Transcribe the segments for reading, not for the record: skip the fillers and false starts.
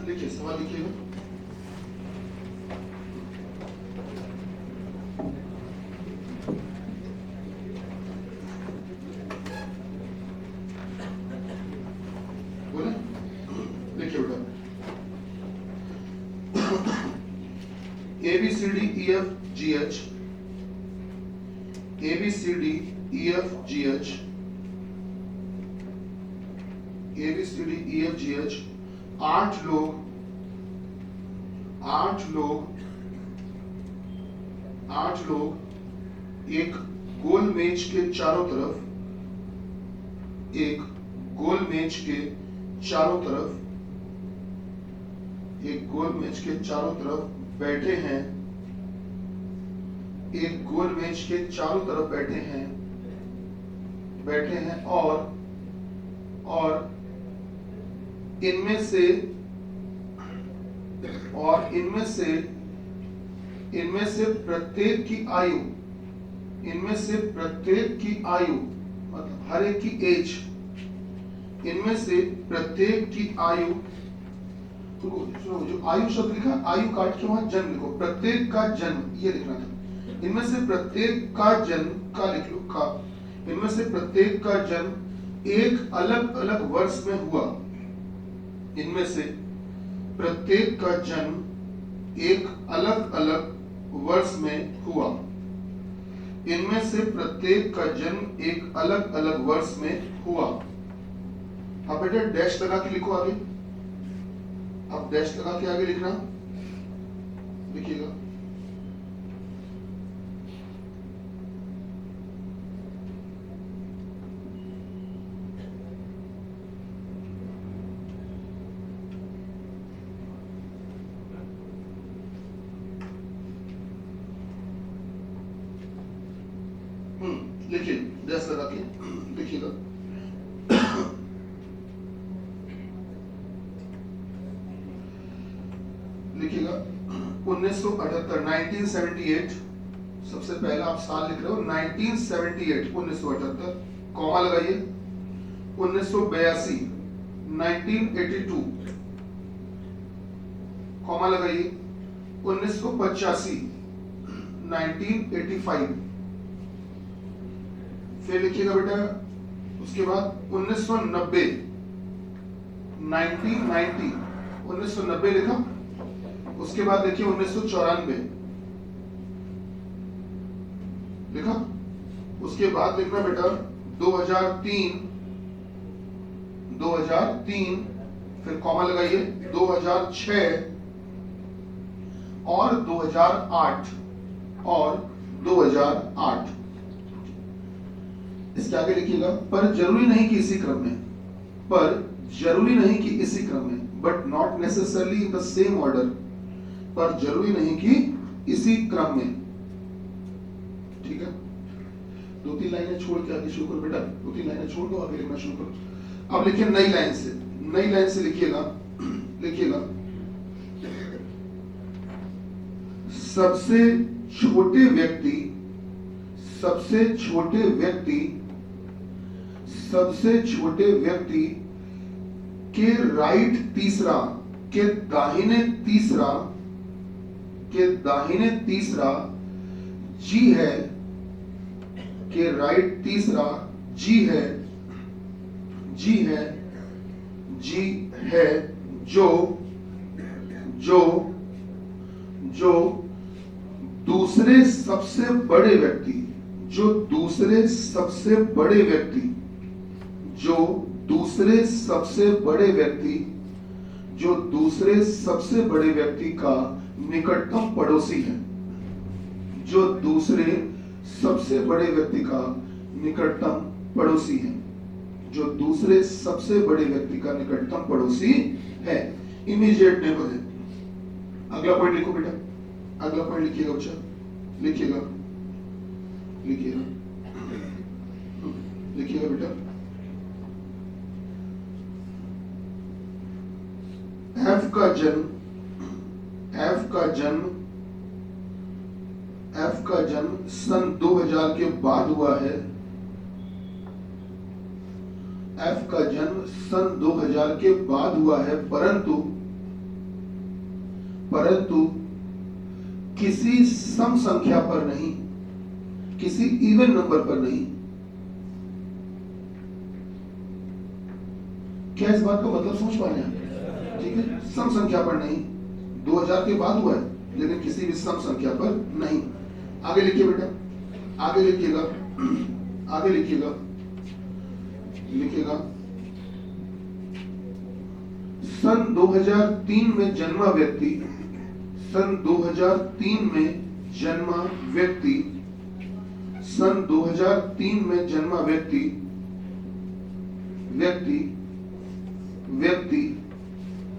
लिखिए, सवाल लिखिएगा। बोले, लिखिए बेटा। ABCDEFGH, ABCDEFGH, ABCDEFGH, 8 लोग एक गोल मेज के चारों तरफ, एक गोल मेज के चारों तरफ बैठे हैं, एक गोल मेज के चारों तरफ बैठे हैं और इनमें से प्रत्येक की आयु मतलब हर एक की एज, इनमें से प्रत्येक की आयु, जो आयु शब्द लिखा, आयु काट के वहां जन्म लिखो, प्रत्येक का जन्म ये लिखना था। इनमें से प्रत्येक का जन्म का लिख लो का, इनमें से प्रत्येक का जन्म एक अलग अलग वर्ष में हुआ। इनमें से प्रत्येक का जन्म एक अलग अलग वर्ष में हुआ। इनमें से प्रत्येक का जन्म एक अलग अलग वर्ष में हुआ। अब बेटा डैश लगा के लिखो आगे, अब डैश लगा के आगे लिखना, लिखिएगा। लिखिए, डैश लगा के लिखिएगा। लिखिएगा 1978, 1978, सबसे पहला आप साल लिख रहे हो 1978, 1978, कॉमा लगाइए। 1982, 1982, कॉमा लगाइए। 1985, 1985, फिर लिखिएगा बेटा। उसके बाद 1990, 1990, 1990 लिखा। उसके बाद देखिए 1994 लिखा। उसके बाद लिखना बेटा 2003, 2003, फिर कॉमा लगाइए। 2006 और 2008 और 2008, इसके आगे लिखिएगा। पर जरूरी नहीं कि इसी क्रम में, but not necessarily in the same order, पर जरूरी नहीं कि इसी क्रम में। ठीक है, 2-3 लाइनें छोड़ के आगे शुरू करो बेटा, 2-3 लाइनें छोड़ दो, आगे लिखना शुरू करो। अब लिखिए नई लाइन से लिखिएगा। सबसे छोटे व्यक्ति के राइट तीसरा, के दाहिने तीसरा जी है, के राइट तीसरा जी है जो दूसरे सबसे बड़े व्यक्ति, जो दूसरे सबसे बड़े व्यक्ति का निकटतम पड़ोसी है, जो दूसरे सबसे बड़े व्यक्ति का निकटतम पड़ोसी है, इमीडिएट नेबर है। अगला पॉइंट लिखो बेटा, अगला पॉइंट लिखिएगा बच्चा, लिखिएगा बेटा। एफ का जन्म सन 2000 के बाद हुआ है। एफ का जन्म सन 2000 के बाद हुआ है, परंतु परंतु किसी सम संख्या पर नहीं, किसी इवन नंबर पर नहीं। क्या इस बात का मतलब समझ पा रहे हैं? ठीक है, सम संख्या पर नहीं, 2000 के बाद हुआ है, लेकिन किसी भी सम संख्या पर नहीं। आगे लिखिए बेटा, आगे लिखिएगा, आगे लिखिएगा, लिखिएगा सन 2003 में जन्मा व्यक्ति, सन 2003 में जन्मा व्यक्ति, सन 2003 में जन्मा व्यक्ति, व्यक्ति, व्यक्ति,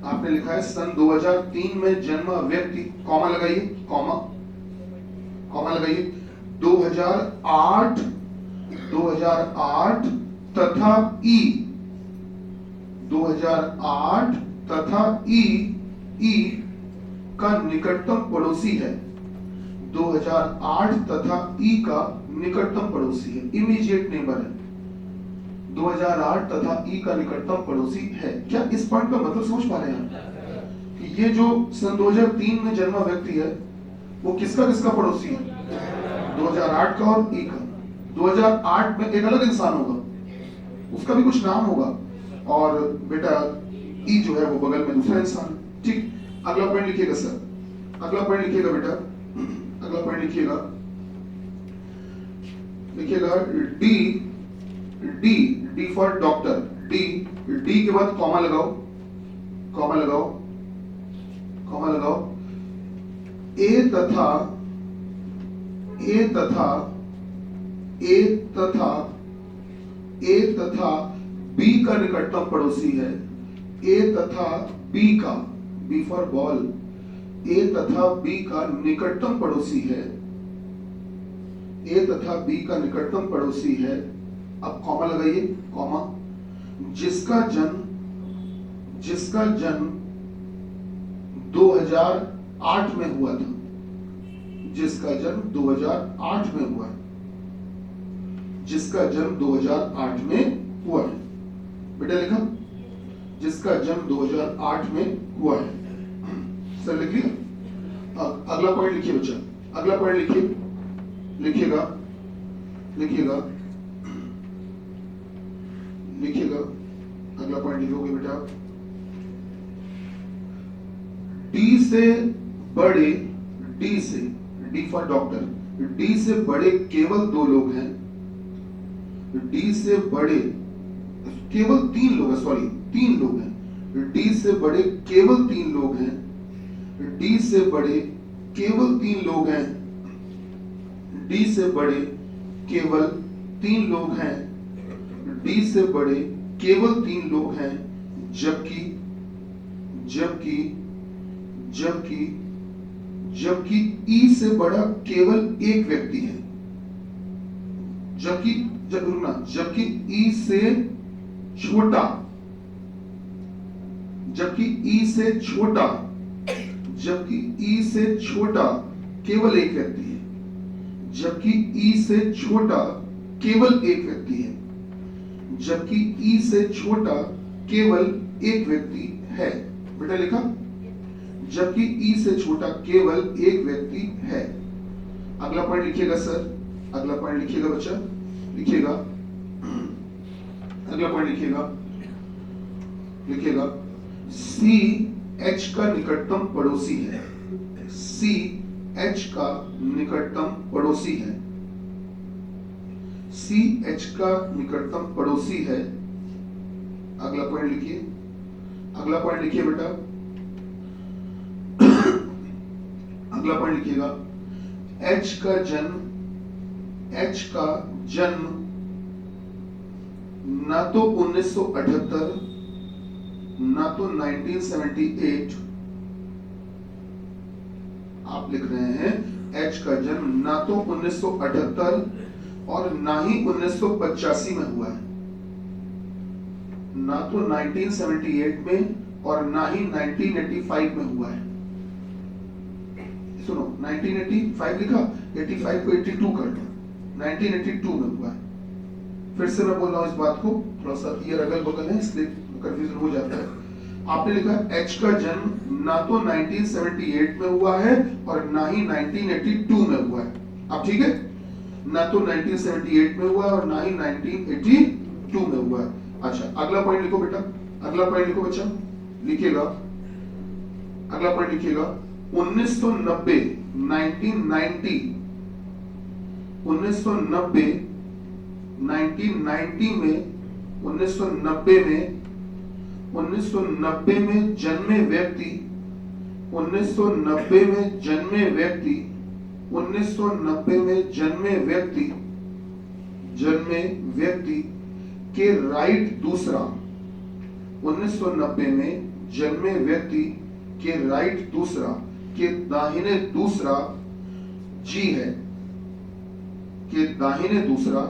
आपने लिखा है सन 2003 में जन्मा व्यक्ति, कॉमा लगाइए, कॉमा, कॉमा लगाइए, 2008 तथा ई, 2008 तथा ई का निकटतम पड़ोसी है, 2008 तथा ई का निकटतम पड़ोसी है, इमीडिएट नेबर है, 2008 तथा ई का निकटतम पड़ोसी है। क्या इस पॉइंट का मतलब समझ पा रहे हैं कि ये जो सन 2003 में जन्मा व्यक्ति है वो किसका किसका पड़ोसी है? 2008 का और ई का। 2008 में एक अलग इंसान होगा, उसका भी कुछ नाम होगा, और बेटा ई जो है वो बगल में दूसरा इंसान। ठीक, अगला पॉइंट लिखिएगा सर, अगला पॉइंट लिखिएगा बेटा, अगला पॉइंट लिखिएगा, लिखिएगा D, D, D for doctor, D, D के बाद कॉमा लगाओ, कॉमा लगाओ, कॉमा लगाओ, ए तथा, ए तथा, ए तथा, ए तथा बी का निकटतम पड़ोसी है, ए तथा बी का, बी फॉर बॉल, ए तथा बी का निकटतम पड़ोसी है, ए तथा बी का निकटतम पड़ोसी है। अब कॉमा लगाइए, कॉमा, जिसका जन्म, जिसका जन्म 2008 में हुआ था, जिसका जन्म 2008 में हुआ है, जिसका जन्म 2008 में हुआ है, बेटा लिखा, जिसका जन्म 2008 में हुआ है, सर लिख लिया। अगला पॉइंट लिखिए बच्चा, अगला पॉइंट लिखिए, लिखिएगा, लिखिएगा, लिखिएगा, अगला पॉइंट लिखोगे बेटा, डी से बड़े, डी से, डी फॉर डॉक्टर, डी से बड़े केवल 2 लोग हैं, डी से बड़े केवल 3 लोग हैं, सॉरी 3 लोग हैं, डी से बड़े केवल 3 लोग हैं, डी से बड़े केवल 3 लोग हैं, डी से बड़े केवल 3 लोग हैं, डी से बड़े केवल 3 लोग हैं, जबकि, जबकि, जबकि, जबकि ई से बड़ा केवल 1 व्यक्ति है, जबकि, जब रुकना, जबकि ई से छोटा, जबकि ई से छोटा, जबकि ई से छोटा केवल 1 व्यक्ति है, जबकि ई से छोटा केवल 1 व्यक्ति है, जबकि ई से छोटा केवल 1 व्यक्ति है, बेटा लिखा, जबकि ई से छोटा केवल 1 व्यक्ति है। अगला पॉइंट लिखिएगा सर, अगला पॉइंट लिखिएगा बच्चा, लिखिएगा, अगला पॉइंट लिखिएगा, लिखिएगा, सी एच का निकटतम पड़ोसी है, सी एच का निकटतम पड़ोसी है, सी एच का निकटतम पड़ोसी है। अगला पॉइंट लिखिए, अगला पॉइंट लिखिए बेटा, अगला पॉइंट लिखिएगा, एच का जन्म, एच का जन्म ना तो 1978 ना तो 1978, आप लिख रहे हैं एच का जन्म ना तो 1978 और ना ही 1985 में हुआ है, ना तो 1978 में और ना ही 1985 में हुआ है। सुनो, 1985 लिखा, 85 को 82 कर दो, 1982 में हुआ है। फिर से मैं बोल रहा हूं इस बात को, थोड़ा सा ईयर अगल बगल है इसलिए कंफ्यूजन हो जाता है। आपने लिखा एच का जन्म ना तो 1978 में हुआ है और ना ही 1982 में हुआ है। अब ठीक है, ना तो 1978 में हुआ और ना ही 1982 में हुआ है। अच्छा अगला पॉइंट लिखो बेटा, अगला पॉइंट लिखो बच्चा, लिखिएगा अगला पॉइंट लिखिएगा 1990 1990 1990 1990 में 1990 में जन्मे व्यक्ति 1990 में जन्मे व्यक्ति 1990 में जन्मे व्यक्ति के राइट दूसरा 1990 में जन्मे व्यक्ति के राइट दूसरा के दाहिने दूसरा जी है, के दाहिने दूसरा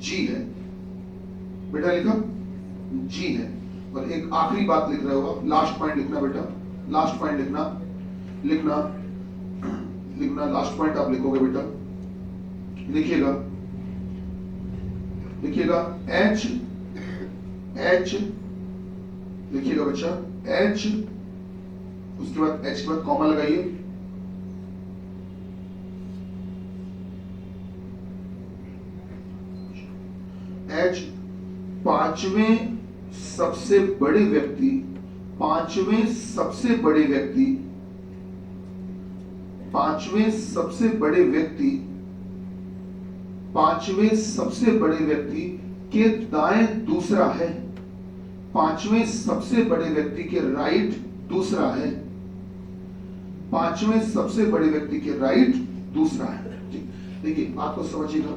जी है। बेटा लिखा जी है। और एक आखिरी बात लिख रहे होगा, लास्ट पॉइंट लिखना बेटा, लास्ट पॉइंट लिखना लास्ट पॉइंट आप लिखोगे बेटा, लिखिएगा एच लिखिएगा बच्चा एच, उसके बाद एच के बाद कॉमा लगाइए, एच पांचवें सबसे बड़े व्यक्ति, पांचवें सबसे बड़े व्यक्ति, पांचवें सबसे बड़े व्यक्ति, पांचवें सबसे बड़े व्यक्ति के दाएं दूसरा है, पांचवें सबसे बड़े व्यक्ति के राइट दूसरा है, पांचवें सबसे बड़े व्यक्ति के राइट दूसरा है। देखिए बात को समझिएगा,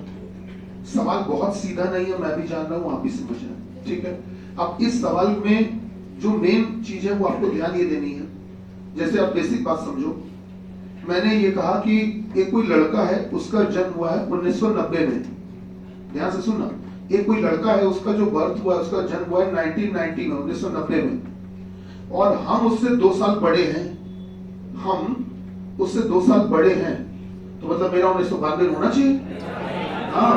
सवाल बहुत सीधा नहीं है, मैं भी जान रहा हूं, आप भी समझ रहे हैं, ठीक है। अब इस सवाल में जो मेन चीज है वो आपको ध्यान ये देनी है। जैसे आप बेसिक बात समझो, मैंने ये कहा कि एक कोई लड़का है, उसका जन्म हुआ है 1990 में, ध्यान से सुनना, एक कोई लड़का है, उसका जो बर्थ हुआ है, उसका जन्म हुआ है 1990 में, 1990 में, और हम उससे 2 साल बड़े हैं, हम उससे 2 साल बड़े हैं, तो मतलब मेरा 1992 में होना चाहिए, हाँ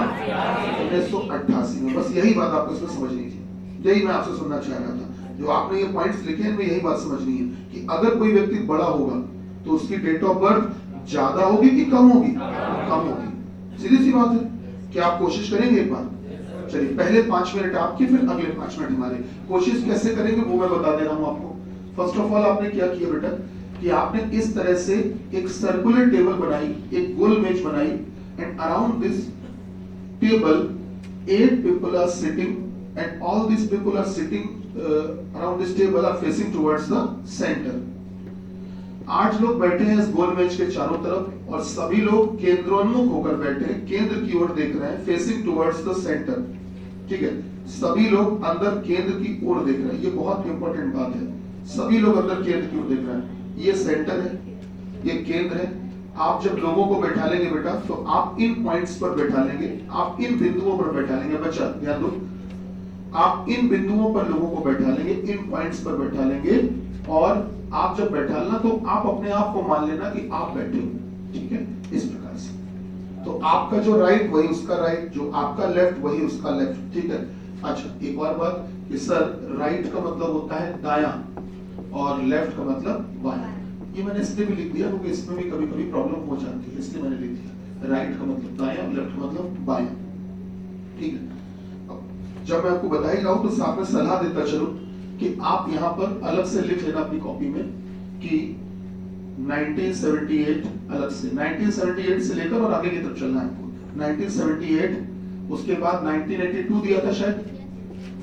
1988 में। बस यही बात आपको इसमें समझनी थी, यही मैं आपसे सुनना चाह रहा था। जो आपने ये पॉइंट्स लिखे हैं, यही बात समझनी है कि अगर कोई व्यक्ति बड़ा होगा तो उसकी डेट ऑफ बर्थ ज्यादा होगी कि कम होगी? कम होगी, सीधी सी बात है। क्या आप कोशिश करेंगे एक बार? चलिए पहले 5 मिनट आपके, फिर अगले 5 मिनट हमारे। कोशिश कैसे करेंगे वो मैं बता दे रहा हूं आपको। फर्स्ट ऑफ ऑल आपने क्या किया बेटा कि आपने इस तरह से एक सर्कुलर टेबल बनाई, एक गोल मेज बनाई, and around this table 8 people are sitting, and all these people are sitting around this table are facing towards the center. 8 लोग बैठे हैं इस गोल मेज के चारों तरफ, और सभी लोग केंद्रोन्मुख होकर बैठे हैं, केंद्र की ओर देख रहे हैं, फेसिंग टुवर्ड्स द सेंटर, ठीक है। सभी लोग अंदर केंद्र की ओर देख रहे हैं, ये बहुत इंपॉर्टेंट बात है। सभी लोग अंदर केंद्र की ओर देख रहे हैं, ये सेंटर है, ये केंद्र है। आप जब लोगों को बैठा लेंगे बेटा, तो आप इन पॉइंट्स पर बैठा लेंगे, आप इन बिंदुओं पर बैठा लेंगे, बच्चा ध्यान दो, आप इन बिंदुओं पर लोगों को बैठा लेंगे, इन पॉइंट्स पर बैठा लेंगे, और आप जब बैठाना तो आप अपने आप को मान लेना कि आप बैठे हो, ठीक है, इस प्रकार से। तो आपका जो राइट वही उसका राइट, जो आपका लेफ्ट वही उसका लेफ्ट, ठीक है। अच्छा एक और बात कि सर राइट का मतलब होता है दायां और लेफ्ट का मतलब बायां। ये मैंने इसलिए भी लिख दिया क्योंकि इसमें भी कभी कभी प्रॉब्लम हो जाती है, इसलिए मैंने लिख दिया राइट का मतलब दायां, लेफ्ट का मतलब बायां, ठीक है। अब जब मैं आपको बता ही रहा हूं तो साथ में सलाह देता चलूं कि आप यहाँ पर अलग से लिख लेना अपनी कॉपी में कि 1978 अलग से, 1978 से लेकर और आगे की तरफ चलना है आपको। 1978, उसके बाद 1982 दिया था शायद,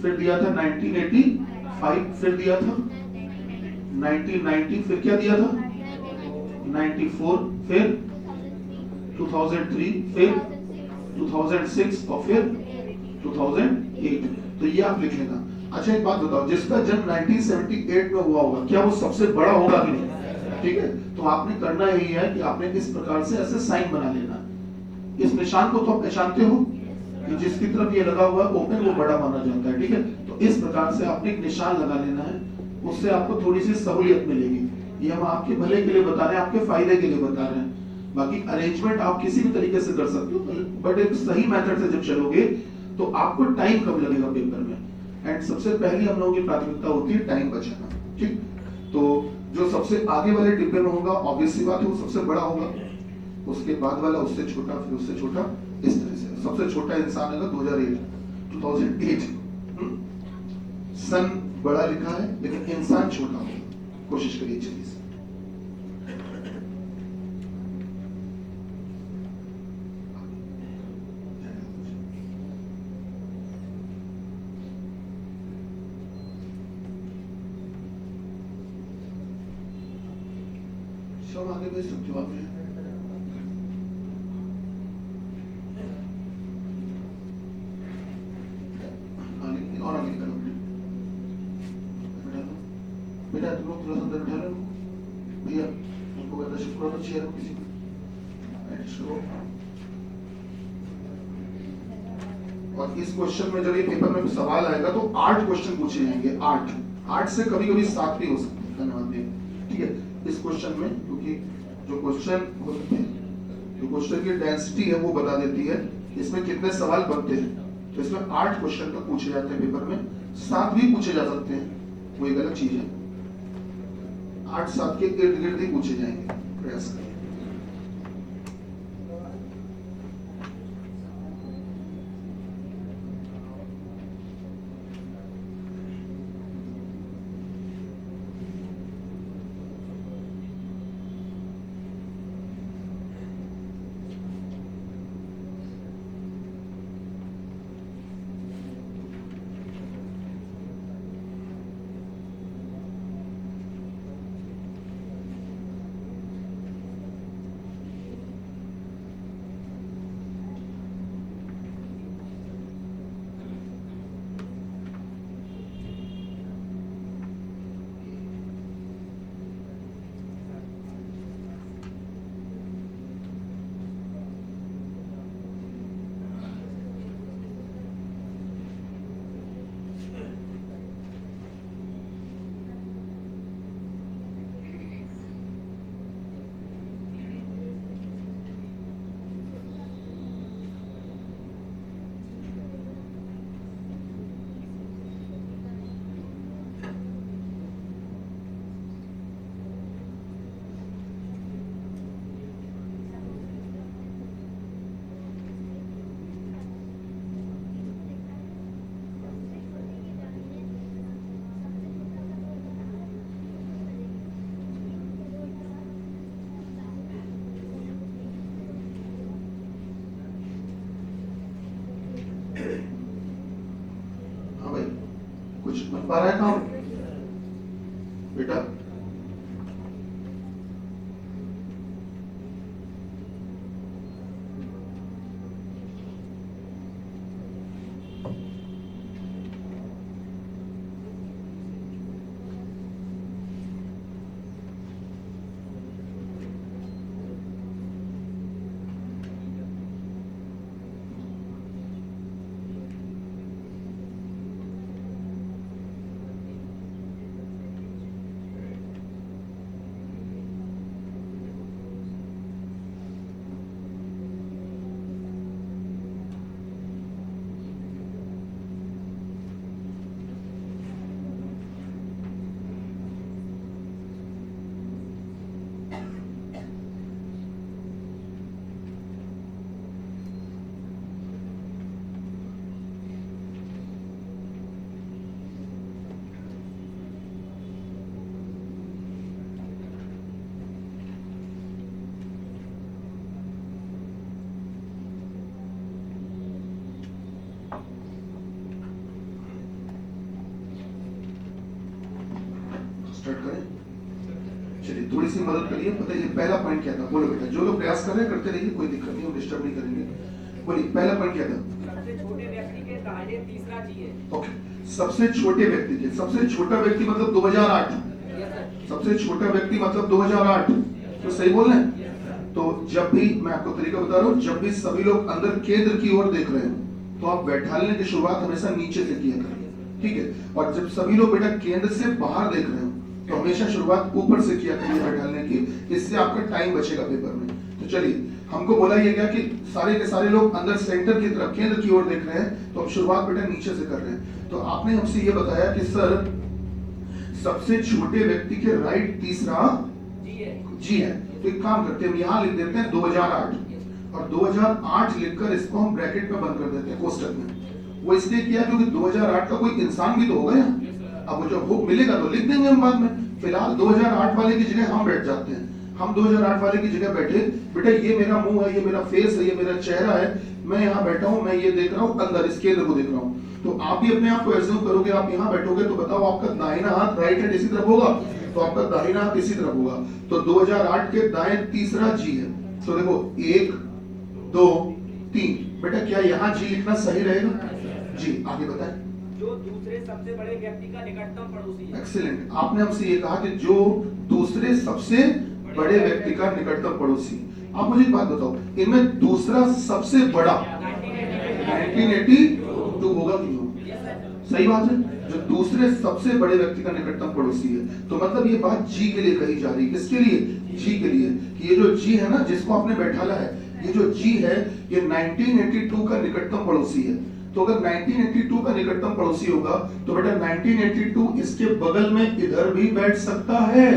फिर दिया था 1985, फिर दिया था 1990, फिर क्या दिया था 94, फिर 2003, फिर 2006 और फिर 2008। तो ये आप लिख लेना। अच्छा एक बात बताओ, जिसका जन्म 1978 में हुआ होगा, क्या वो सबसे बड़ा होगा कि नहीं? ठीक है, तो आपने करना यही है कि आपने इस प्रकार से ऐसे साइन बना लेना। इस निशान को तो आप पहचानते हो कि जिसकी तरफ ये लगा हुआ है ओपन, वो बड़ा माना जाता है, ठीक है। तो इस प्रकार से आपने एक निशान लगा लेना है, उससे आपको थोड़ी सी सहूलियत मिलेगी। ये हम आपके भले के लिए बता रहे हैं, आपके फायदे के लिए बता रहे हैं। बाकी अरेंजमेंट आप किसी भी तरीके से कर सकते हो, बट एक सही मेथड से जब चलोगे तो आपको टाइम कम लगेगा पेपर में। एंड सबसे पहली हम लोगों की प्राथमिकता होती है टाइम बचाना। ठीक, तो जो सबसे आगे वाले डिब्बे में होगा ऑब्वियस सी बात है वो सबसे बड़ा होगा, उसके बाद वाला उससे छोटा, फिर उससे छोटा, इस तरह से। सबसे छोटा इंसान होगा 2008 सन बड़ा लिखा है लेकिन इंसान छोटा होगा, कोशिश करिए जल्दी से। सब आगे भेज सकते हो आप। और आगे निकलो बेटा, तुम लोग थोड़ा सा अंदर बैठा लो भैया, उनको कहता शिफ्ट करो तो चेयर किसी को। और इस क्वेश्चन में जब ये पेपर में सवाल आएगा तो 8 क्वेश्चन पूछे जाएंगे, 8 से कभी कभी 7 भी हो सकते हैं। धन्यवाद भैया। ठीक है, इस क्वेश्चन में क्योंकि जो क्वेश्चन होते हैं, जो क्वेश्चन की डेंसिटी है वो बता देती है इसमें कितने सवाल बनते हैं। तो इसमें 8 क्वेश्चन तो पूछे जाते हैं पेपर में, 7 भी पूछे जा सकते हैं, वो एक अलग चीज है। 8-7 के इर्द गिर्द ही पूछे जाएंगे, प्रयास करें। हाँ भाई, कुछ बन पा रहा है काम बेटा? स्टार्ट करें? चलिए थोड़ी सी मदद करिए। पता है पहला पॉइंट क्या था? बोलो बेटा, जो लोग प्रयास कर रहे हैं करते रहिए, कोई दिक्कत नहीं, हम डिस्टर्ब नहीं करेंगे। बोलिए पहला पॉइंट क्या था? सबसे छोटे व्यक्ति के दाहिने तीसरा चाहिए। ओके, सबसे छोटे व्यक्ति के, सबसे छोटा व्यक्ति मतलब 2008, सबसे छोटा व्यक्ति मतलब 2008, तो सही बोल रहे हैं? तो जब भी मैं आपको तरीका बता रहा हूँ, जब भी सभी लोग अंदर केंद्र की ओर देख रहे हैं तो आप बैठालने की शुरुआत हमेशा नीचे से किया करें, ठीक है? और जब सभी लोग बेटा केंद्र से बाहर देख रहे हो तो हमेशा शुरुआत ऊपर से किया करिए बैठालने की, इससे आपका टाइम बचेगा पेपर में। तो चलिए, हमको बोला ये गया कि सारे के सारे लोग अंदर सेंटर की तरफ केंद्र की ओर देख रहे हैं, तो अब शुरुआत बेटा नीचे से कर रहे हैं। तो आपने हमसे ये बताया कि सर सबसे छोटे व्यक्ति के राइट तीसरा जी है। तो एक काम करते हैं, हम यहाँ लिख देते हैं 2008 और 2008 लिखकर इसको हम ब्रैकेट में बंद कर देते हैं कोष्टक में। वो इसलिए किया क्योंकि 2008 का कोई इंसान भी तो होगा यहाँ। अब वो जब वो मिलेगा तो लिख देंगे हम बाद में। फिलहाल 2008 वाले की जगह हम बैठ जाते हैं। हम 2008 वाले की जगह बैठे, बेटा ये मेरा मुंह है, ये मेरा फेस है, ये मेरा चेहरा है, मैं यहाँ बैठा हूँ, मैं ये देख रहा हूँ अंदर इस केंद्र को देख रहा हूँ। तो आप भी अपने आप को एज्यूम करोगे, आप यहाँ बैठोगे तो बताओ आपका दाहिना हाथ राइट हैंड इसी तरफ होगा, तो आपका दाहिना हाथ इसी तरफ होगा। तो 2008 के दाएं तीसरा जी है। तो देखो 1 2 3, बेटा क्या यहाँ जी लिखना सही रहेगा? जी आगे बताएं। जो दूसरे सबसे बड़े व्यक्ति का निकटतम पड़ोसी है। एक्सीलेंट, आपने हमसे ये कहा कि जो दूसरे सबसे बड़े व्यक्ति का निकटतम पड़ोसी। आप मुझे एक बात बताओ, इनमें दूसरा सबसे बड़ा 1982 होगा कि नहीं होगा? सही बात है, जो दूसरे सबसे बड़े व्यक्ति का निकटतम पड़ोसी है। तो मतलब ये बात जी के लिए कही जा रही है। किसके लिए? जी के लिए, कि ये जो जी है ना जिसको आपने बैठाला है, ये जो जी है ये 1982 का निकटतम पड़ोसी है। तो अगर 1982 का निकटतम पड़ोसी होगा तो बेटा 1982 इसके बगल में इधर भी बैठ सकता है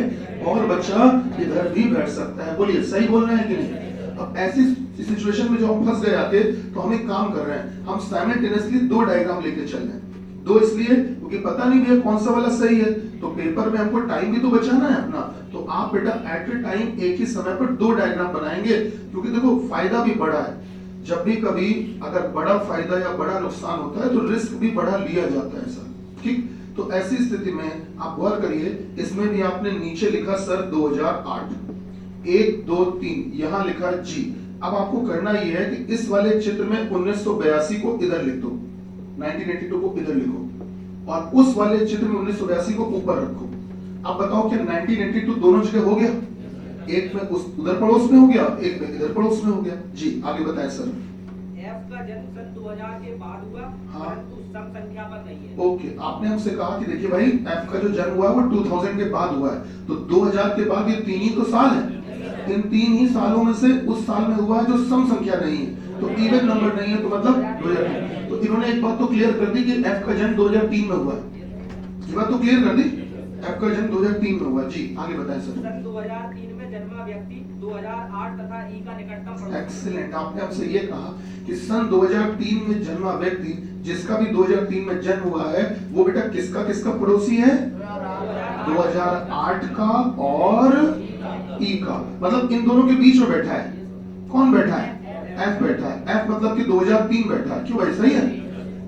और बच्चा इधर भी बैठ सकता है। बोलिए सही बोल रहे हैं कि नहीं? अब ऐसी सिचुएशन में जो हम फंस गए आते तो हम एक काम कर रहे हैं, हम साइमल्टेनियसली 2 डायग्राम लेके चल रहे हैं। 2 इसलिए क्योंकि पता नहीं भैया कौन सा वाला सही है, तो पेपर में हमको टाइम भी तो बचाना है अपना। तो आप बेटा एट ए टाइम एक ही समय पर 2 डायग्राम बनाएंगे, क्योंकि देखो फायदा भी बड़ा है। जब भी कभी अगर बड़ा फायदा या बड़ा नुकसान होता है तो रिस्क भी बड़ा लिया जाता है सर, ठीक। तो ऐसी स्थिति में आप गौर करिए, इसमें भी आपने नीचे लिखा सर 2008, 1 2 3 यहाँ लिखा जी। अब आपको करना यह है कि इस वाले चित्र में 1982 को इधर लिख दो, 1982 को इधर लिखो और उस वाले चित्र में 1982 को ऊपर रखो। अब बताओ क्या 1982 दोनों जगह हो गया? एक में उस उधर पड़ोस में हो गया, एक में इधर पड़ोस में हो गया। जी आगे बताएं सर। एफ का जन्म सन 2000 के बाद हुआ, हाँ। परंतु सम संख्या पर नहीं है। ओके, आपने हमसे कहा कि देखिए भाई एफ का जो जन्म हुआ है वो 2000 के बाद हुआ है, तो 2000 के बाद ये 3 ही तो साल है। इन 3 ही सालों में से उस साल में हुआ है जो सम संख्या नहीं है, तो इवन नंबर नहीं है, तो मतलब 2003। तो इन्होंने एक बात तो क्लियर कर दी कि एफ का जन्म 2003 में हुआ है। ये बात तो क्लियर कर दी, एफ का जन्म 2003 में हुआ। जी आगे बताएं सर। सन 2003 में जन्मा व्यक्ति 2008 तथा ई का निकटतम पड़ोसी। एक्सीलेंट, आपने हमसे ये कहा कि सन 2003 में जन्मा व्यक्ति जिसका भी 2003 में जन्म हुआ है वो बेटा किसका किसका पड़ोसी है? 2008 का और ई का, मतलब इन दोनों के बीच में बैठा है। कौन बैठा है? एफ बैठा है। एफ मतलब कि 2003 बैठा है। क्यों भाई सही है?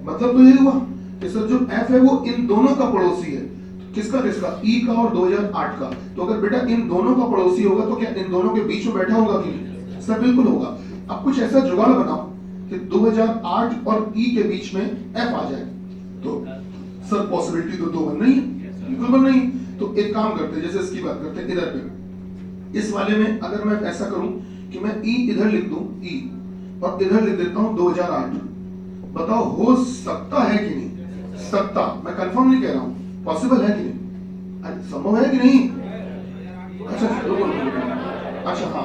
मतलब तो यही हुआ कि सर जो एफ है वो इन दोनों का पड़ोसी है। किसका किसका? ई का और 2008 का। तो अगर बेटा इन दोनों का पड़ोसी होगा तो क्या इन दोनों के बीच में बैठा होगा कि नहीं? सर बिल्कुल होगा। अब कुछ ऐसा जुगाड़ बनाओ कि 2008 और ई के बीच में एफ आ जाए, तो सर पॉसिबिलिटी तो बन रही है, बिल्कुल बन रही है। तो एक काम करते हैं, जैसे इसकी बात करते हैं इधर पे, इस वाले में अगर मैं ऐसा करूं कि मैं ई इधर लिख दूं ई और इधर लिख देता हूं 2008, बताओ हो सकता है कि नहीं? सकता, मैं कंफर्म नहीं कह रहा हूं, पॉसिबल है कि नहीं? अरे संभव है कि नहीं? अच्छा चलो, अच्छा हाँ,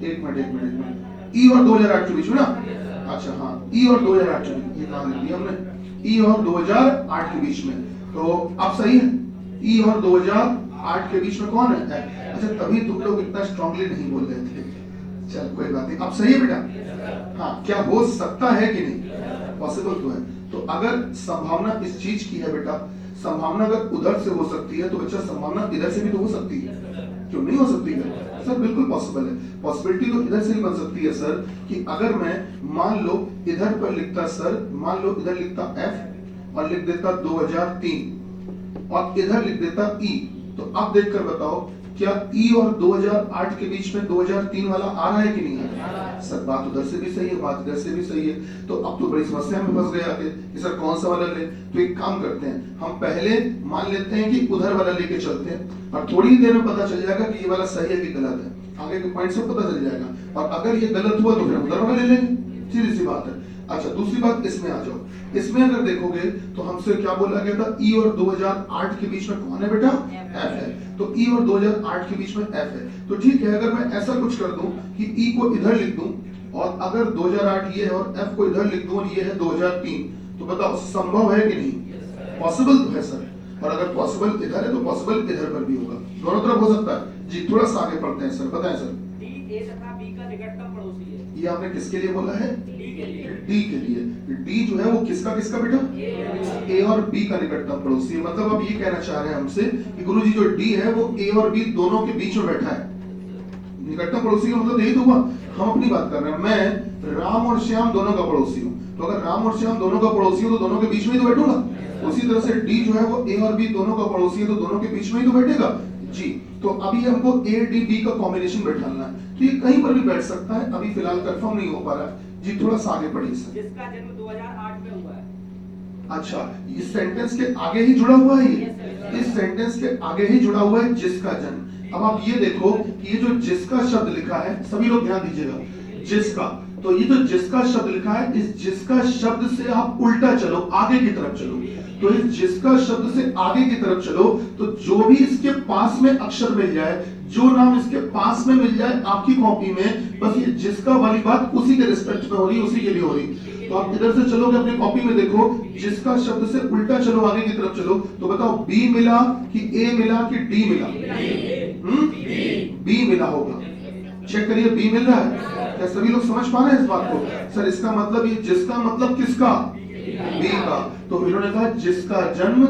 एक मिनट, ई और 2008 के बीच में ना, अच्छा हाँ, ई और 2008 के बीच, ये कहाँ लिख दिया हमने? ई और 2008 के बीच में, तो अब सही है। ई और 2008 के बीच में कौन है? अच्छा, तभी तुम लोग इतना स्ट्रांगली नहीं बोल रहे थे। चल कोई बात नहीं, अब सही है बेटा। हाँ, क्या हो सकता है कि नहीं? पॉसिबल तो है। तो अगर संभावना इस चीज की है बेटा, संभावना अगर उधर से हो सकती है तो बच्चा संभावना इधर से भी तो हो सकती है, क्यों नहीं हो सकती है? सर बिल्कुल पॉसिबल है। पॉसिबिलिटी तो इधर से ही बन सकती है सर, कि अगर मैं मान लो इधर पर लिखता सर, मान लो इधर लिखता एफ और लिख देता 2003 और इधर लिख देता ई, तो अब देखकर बताओ क्या ई और 2008 के बीच में 2003 वाला आ रहा है कि नहीं आ रहा? सर बात उधर से भी सही है, बात इधर से भी सही है। तो अब तो बड़ी समस्या में फंस गए आके कि सर कौन सा वाला ले। तो एक काम करते हैं, हम पहले मान लेते हैं कि उधर वाला लेके चलते हैं और थोड़ी ही देर में पता चल जाएगा कि ये वाला सही है कि गलत है। आगे के पॉइंट से पता चल जाएगा, और अगर ये गलत हुआ तो फिर उधर वाला ले लेंगे, सीधी सी बात है। अच्छा, दूसरी बात इसमें आ जाओ। इसमें अगर देखोगे तो हमसे क्या बोला गया था? ई और 2008 के बीच में कौन है बेटा? एफ है। तो ई और 2008 के बीच में एफ है। तो ठीक है, अगर मैं ऐसा कुछ कर दूं कि ई को इधर लिख दूं और अगर 2008 ये है और एफ को इधर लिख दूं और ये है 2003, तो बताओ संभव है कि नहीं? पॉसिबल तो है सर, और अगर पॉसिबल इधर है तो पॉसिबल इधर पर भी होगा, दोनों तरफ हो सकता है। जी थोड़ा सा आगे पढ़ते हैं सर, बताएं सर। डी ए तथा बी का निकटतम पड़ोसी है। ये आपने किसके लिए बोला है? डी के लिए। डी के लिए। डी जो है वो किसका किसका बेटा? ए और बी का निकटतम पड़ोसी है। मतलब आप ये कहना चाह रहे हैं हमसे कि गुरुजी जो डी है वो ए और बी दोनों के बीच में बैठा है। निकटतम पड़ोसी का मतलब यही तो हुआ। हम अपनी बात कर रहे हैं, मैं राम और श्याम दोनों का पड़ोसी हूँ, तो अगर राम और श्याम दोनों का पड़ोसी हूँ तो दोनों के बीच में ही तो बैठूंगा। उसी तरह से डी जो है वो ए और बी दोनों का पड़ोसी है, तो दोनों के बीच में ही तो बैठेगा। जी तो अभी हमको ए डी बी का कॉम्बिनेशन बैठाना है, तो ये कहीं पर भी बैठ सकता है, अभी फिलहाल कंफर्म नहीं हो पा रहा है। जी थोड़ा सा आगे पढ़िए सर। जिसका जन्म 2008 में हुआ है। अच्छा, इस सेंटेंस के आगे ही जुड़ा हुआ है, ये इस सेंटेंस के आगे ही जुड़ा हुआ है जिसका जन्म। अब आप ये देखो कि ये जो जिसका शब्द लिखा है, सभी लोग ध्यान दीजिएगा, जिसका, तो ये जो जिसका शब्द लिखा है, इस जिसका शब्द से आप उल्टा चलो, आगे की तरफ चलो। तो इस जिसका शब्द से आगे की तरफ चलो, तो जो भी इसके पास में अक्षर मिल जाए, जो नाम इसके पास में मिल जाए आपकी कॉपी में, बस ये जिसका वाली बात उसी के रिस्पेक्ट में हो रही, उसी के लिए हो रही। तो आप इधर से चलोगे अपनी कॉपी में, देखो जिसका शब्द से उल्टा चलो, आगे की तरफ चलो, तो बताओ बी मिला कि ए मिला कि डी मिला? बी मिला होगा। चेक करिए, बी मिल रहा है क्या? सभी लोग समझ पा रहे हैं इस बात को? सर इसका मतलब ये जिसका मतलब किसका? बी का। तो इन्होंने कहा जिसका जन्म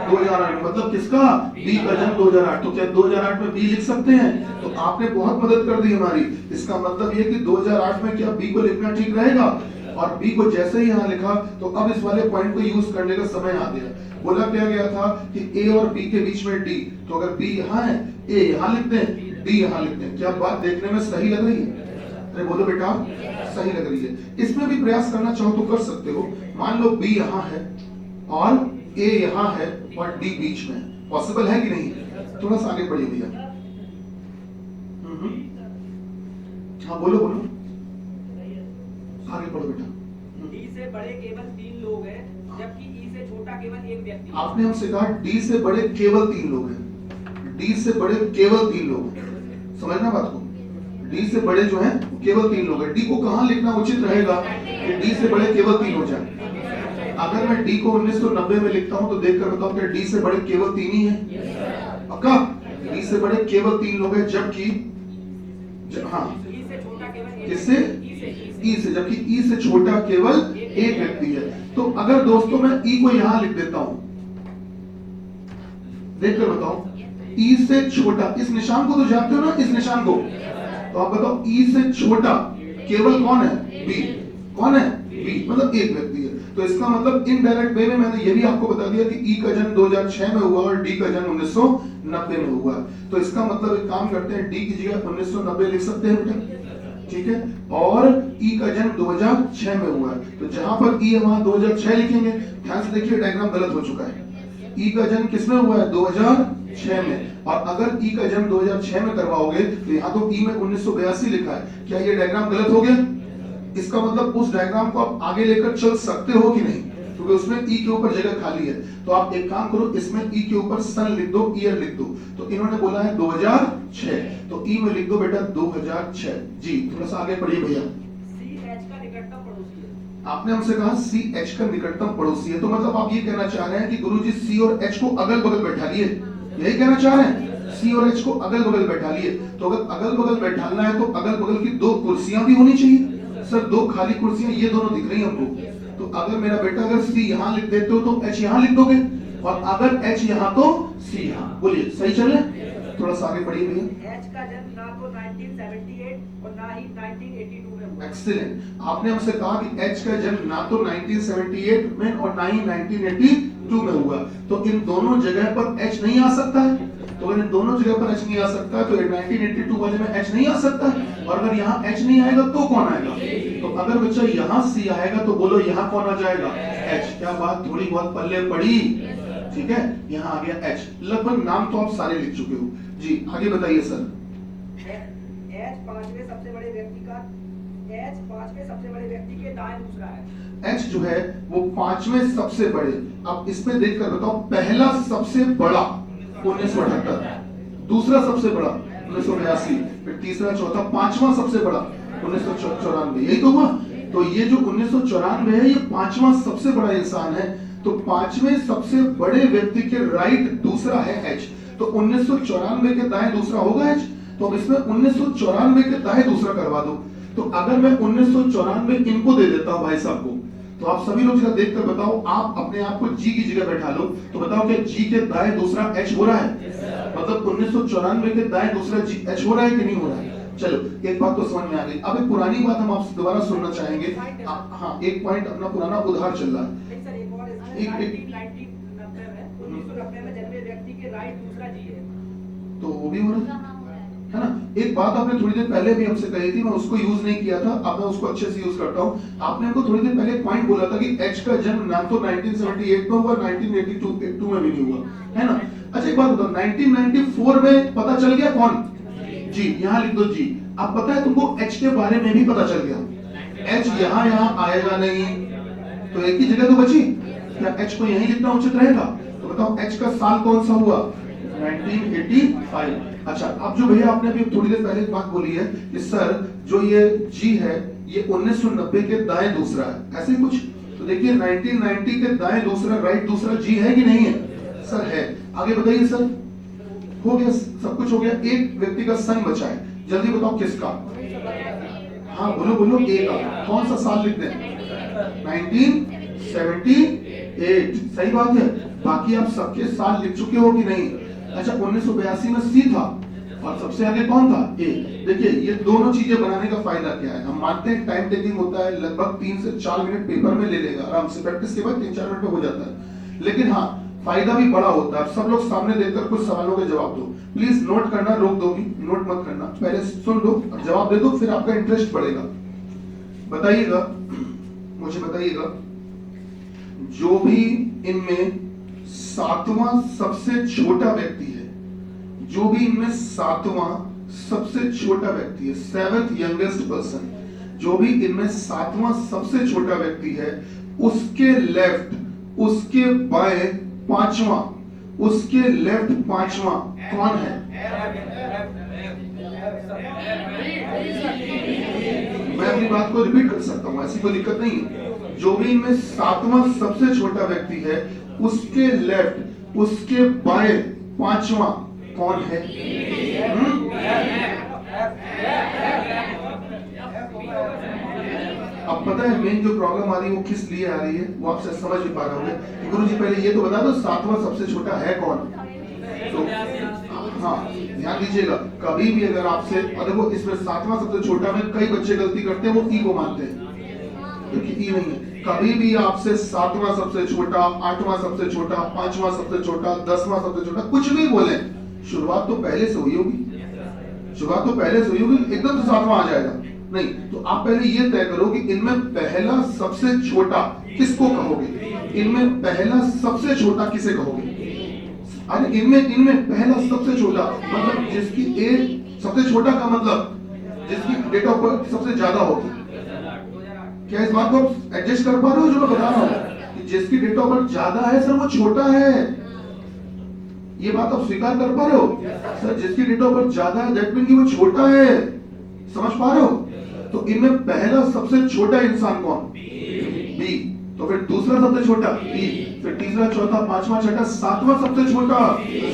2008, मतलब किसका? बी का जन्म 2008। तो क्या 2008 में बी लिख सकते हैं? तो आपने बहुत मदद कर दी हमारी। इसका मतलब ये कि 2008 में क्या बी को लिखना ठीक रहेगा? और बी को जैसे ही यहाँ लिखा, तो अब इस वाले पॉइंट को यूज करने का समय आ गया। बोला क्या गया था कि ए और बी के बीच में डी, तो अगर बी यहाँ है, ए यहाँ लिखते हैं, डी यहाँ लिखते हैं। क्या बात देखने में सही लग रही है? अरे बोलो बेटा, सही लग रही है। इसमें भी प्रयास करना चाहो तो कर सकते हो। मान लो बी यहाँ है और ए यहाँ है और डी बीच में, पॉसिबल है कि नहीं? थोड़ा सा आगे बढ़िए भैया। हाँ बोलो बोलो, आगे बढ़ो बेटा। डी से बड़े केवल 3 लोग हैं, जबकि ई से छोटा केवल एक व्यक्ति। आपने हमसे कहा डी से बड़े केवल 3 लोग हैं, डी से बड़े केवल 3 लोग हैं। समझना बात को, डी से बड़े जो हैं केवल 3 लोग हैं। डी को कहां लिखना उचित रहेगा कि डी से बड़े केवल 3 हो जाए? अगर मैं डी को 1990 में लिखता हूं तो देखकर बताओ क्या डी से बड़े केवल 3 ही हैं? पक्का? डी से बड़े केवल 3 लोग हैं, जबकि हाँ किससे? ई से, जबकि ई से छोटा केवल एक व्यक्ति है। तो अगर दोस्तों मैं ई को यहां लिख देता हूं, देखकर बताओ, ई से छोटा, इस निशान को तो जानते हो ना, इस निशान को, तो आप बताओ ई से छोटा केवल कौन है? बी। कौन है? बी, मतलब एक व्यक्ति है। तो इसका मतलब इनडायरेक्ट वे में मैंने ये भी आपको बता दिया कि ई का जन्म 2006 में हुआ और डी का जन्म 1990 में हुआ। तो इसका मतलब एक काम करते हैं, डी की जगह 1990 लिख सकते हैं बेटा, ठीक है, और ई का जन्म 2006 में हुआ है, तो जहां पर ई है वहां 2006 लिखेंगे। ध्यान से देखिए, डायग्राम गलत हो चुका है। ई का जन्म किसमें हुआ है? 2006 में। और अगर ई का जन्म 2006 में करवाओगे तो यहाँ तो ई में 1982 लिखा है। क्या ये डायग्राम गलत हो गया? इसका मतलब उस डायग्राम को आप आगे लेकर चल सकते हो कि नहीं? क्योंकि उसमें ई के ऊपर जगह खाली है। तो आप एक काम करो, इसमें ई के ऊपर सन लिख दो, ईयर लिख दो। तो इन्होंने बोला है 2006, तो ई में लिख दो बेटा 2006। जी थोड़ा सा आगे पढ़िए भैया। सी एच का निकटतम पड़ोसी है। आपने हमसे कहा सी एच का निकटतम पड़ोसी है, तो मतलब आप ये कहना चाह रहे हैं कि गुरुजी सी और एच को अगल बगल बैठा लिए, यही कहना चाह रहे हैं? सी और एच को अगल बगल बैठा लिए। तो अगर अगल बगल बैठाना है तो अगल बगल की 2 कुर्सियां भी होनी चाहिए। सर 2 खाली कुर्सियां ये दोनों दिख रही हैं हमको। तो अगर मेरा बेटा अगर सी यहाँ लिख देते हो तो एच यहाँ लिख दोगे, और अगर एच यहाँ तो सी यहाँ। बोलिए सही चल रहा है? थोड़ा सा आगे पढ़िए भैया। एच का जन्म ना तो 1978 और ना ही 1982 में हुआ। एक्सीलेंट। आपने हमसे कहा कि एच का जन्म ना तो 1978 में और ना ही 1982 में हुआ, तो इन दोनों जगह पर एच नहीं आ सकता है। तो अगर इन दोनों जगह पर एच नहीं आ सकता तो 1982 वाले में एच नहीं आ सकता। और अगर यहाँ एच नहीं आएगा तो कौन आएगा? तो अगर बच्चा यहाँ सी आएगा तो बोलो यहाँ कौन आ जाएगा? एच। क्या बात थोड़ी बहुत पल्ले पड़ी? ठीक है, यहाँ आ गया एच। लगभग नाम तो आप सारे लिख चुके हो। जी आगे बताइए सर। एच पांचवें सबसे बड़े व्यक्ति के दाएं दूसरा है। एच जो है वो 5वें सबसे बड़े। अब इसमें देखकर बताओ, पहला सबसे बड़ा 1978, दूसरा सबसे बड़ा 1982, फिर तीसरा चौथा 5वां सबसे बड़ा 1994। यही तो हुआ। तो ये जो 1994 है ये 5वां सबसे बड़ा इंसान है। तो पांचवें सबसे बड़े व्यक्ति के राइट दूसरा है एच, तो 1994 के दाएं दूसरा होगा एच, तो अब इसमें 1994 के दाएं दूसरा करवा दो। तो अगर मैं 1994 इनको दे देता हूं भाई साहब को, तो आप सभी लोग जरा देखकर बताओ, आप अपने आप को जी की जगह बैठा लो, तो बताओ क्या जी के दाएं दूसरा एच हो रहा है? मतलब 1994 के दाएं दूसरा जी एच हो रहा है कि नहीं हो रहा है? चलो एक बात तो समझ में आ गई। अब एक पुरानी बात हम आपसे दोबारा सुनना चाहेंगे। हाँ, एक पॉइंट अपना पुराना उधार चल रहा है। 1990 में जन्मे व्यक्ति के राइट दूसरा जी है, तो वो भी हो रहा है ना। एक बात आपने थोड़ी देर पहले भी हमसे कही थी, मैं उसको यूज नहीं किया था, अब मैं उसको अच्छे से यूज करता हूँ। आपने हमको थोड़ी देर पहले पॉइंट बोला था कि एच का जन्म ना तो 1978 में हुआ, 1982 में भी नहीं हुआ, है ना। अच्छा एक बात बताओ, 1994 में पता चल गया कौन? जी, यहाँ लिख दो जी। अब पता है तुमको एच के बारे में भी पता चल गया। एच यहाँ आएगा नहीं, तो एक ही जगह तो बची, क्या एच को यहीं लिखना उचित रहेगा? तो बताओ एच का साल कौन सा हुआ? 1985। अच्छा, अब जो भैया आपने अभी थोड़ी देर पहले बात बोली है कि सर जो ये जी है ये 1990 के दाएं दूसरा है, ऐसे ही कुछ। तो देखिए 1990 के दाएं दूसरा राइट दूसरा जी है कि नहीं है? सर है। आगे बताइए सर, हो गया सब कुछ हो गया, एक व्यक्ति का सन बचा है, जल्दी बताओ किसका? हाँ बोलो बोलो, ए का। कौन सा साल लिख दें? 1978। सही बात है। बाकी आप सबके साल लिख चुके हो कि नहीं? अच्छा, 1982 में सी था और सबसे आगे कौन था? ए। देखिए ये दोनों चीजें बनाने का फायदा क्या है? हम मानते हैं टाइम टेकिंग होता है, लगभग 3 से 4 मिनट पेपर में ले लेगा आराम से, प्रैक्टिस के बाद 3-4 मिनट में हो जाता है, लेकिन हाँ फायदा भी बड़ा होता है। सब लोग सामने देखकर कुछ सवालों के जवाब दो। प्लीज नोट करना रोक दोगी, नोट मत करना, पहले सुन लो और जवाब दे दो, फिर आपका इंटरेस्ट बढ़ेगा। बताइएगा, मुझे बताइएगा, जो भी इनमें 7वां सबसे छोटा व्यक्ति है, जो भी इनमें 7वां सबसे छोटा व्यक्ति है, 7th यंगेस्ट पर्सन, जो भी इनमें 7वां सबसे छोटा व्यक्ति है, उसके लेफ्ट, उसके बाएं 5वां, उसके लेफ्ट 5वां कौन है? मैं अपनी बात को रिपीट कर सकता हूं, ऐसी कोई दिक्कत नहीं है। जो भी इनमें 7वां सबसे छोटा व्यक्ति है, उसके लेफ्ट, उसके बाएं 5वां कौन है? अब पता है मेन जो प्रॉब्लम आ रही है वो किस लिए आ रही है, वो आपसे समझ नहीं पा रहे होंगे। गुरुजी पहले ये तो बता दो 7वां सबसे छोटा है कौन? तो हाँ ध्यान दीजिएगा, कभी भी अगर आपसे, देखो इसमें 7वां सबसे छोटा में कई बच्चे गलती करते हैं, वो ई को मानते हैं, क्योंकि ई नहीं है। कभी भी आपसे 7वां सबसे छोटा, 8वां सबसे छोटा, 5वां सबसे छोटा, 10वां सबसे छोटा, कुछ भी बोले, शुरुआत तो पहले से हुई होगी, शुरुआत तो पहले से हुई होगी, एकदम से 7वां आ जाएगा नहीं। तो आप पहले ये तय करो कि इनमें पहला सबसे छोटा किसको कहोगे? इनमें पहला सबसे छोटा किसे कहोगे? अरे इनमें पहला सबसे छोटा मतलब जिसकी एज सबसे छोटा का मतलब जिसकी डेट ऑफ बर्थ सबसे ज्यादा होगी। क्या इस बात को एडजस्ट कर पा रहे हो जो मैं बता रहा हूँ कि जिसकी डेट ऑफ बर्थ ज्यादा है सर वो छोटा है? ये बात आप स्वीकार कर पा रहे हो? सर जिसकी डेट ऑफ बर्थ ज्यादा है दैट मीन कि वो छोटा है, समझ पा रहे हो? तो इनमें पहला सबसे छोटा इंसान कौन? बी। तो फिर दूसरा सबसे छोटा बी, फिर तीसरा, चौथा, 5वां, छठा, 7वां सबसे छोटा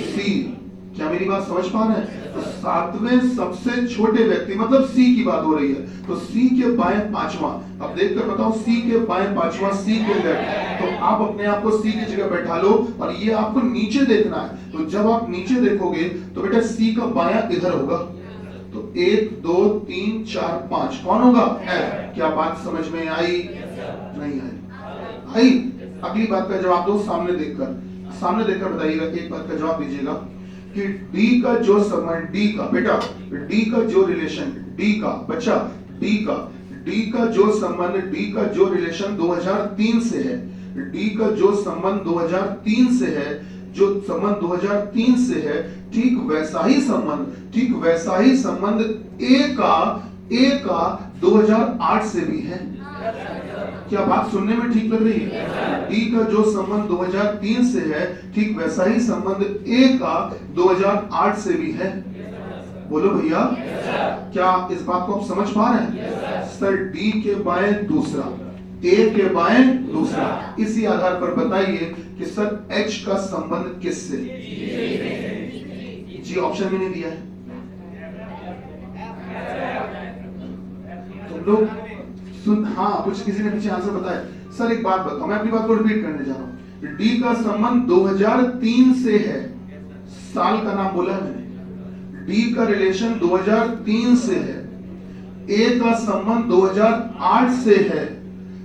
सी। क्या मेरी बात समझ पा रहे हैं? तो 7वें सबसे छोटे व्यक्ति मतलब सी की बात हो रही है, तो सी के बाएं 5वां। अब देखकर बताओ, सी के बाएं 5वां, सी के लेफ्ट। तो आप अपने आप को सी की जगह बैठा लो और ये आपको नीचे देखना है। तो जब आप नीचे देखोगे तो बेटा सी का बायां इधर होगा, तो 1 2 3 4 5 कौन होगा? एफ। क्या बात समझ में आई? नहीं आई? आई? अगली बात का जवाब दो सामने देखकर बताइएगा, एक बात का जवाब दीजिएगा कि डी का जो संबंध, डी का बेटा, डी का जो रिलेशन, डी का बच्चा, डी का जो संबंध, डी का जो रिलेशन 2003 से है, डी का जो संबंध 2003 से है, जो संबंध 2003 से है, ठीक वैसा ही संबंध ए का 2008 से भी है। क्या बात सुनने में ठीक लग रही है? डी का जो संबंध 2003 से है, ठीक वैसा ही संबंध ए का 2008 से भी है। बोलो भैया, क्या इस बात को आप समझ पा रहे हैं? सर डी के बाएं दूसरा, ए के बाएं दूसरा। इसी आधार पर बताइए कि सर एच का संबंध किससे? जी ऑप्शन में नहीं दिया है। तुम लोग सुन, हाँ कुछ किसी ने पीछे आंसर बताया। सर एक बात बताओ, मैं अपनी बात को रिपीट करने जा रहा हूं। डी का संबंध 2003 से है, साल का नाम बोला मैंने। डी का रिलेशन 2003 से है। ए का संबंध 2008 से है।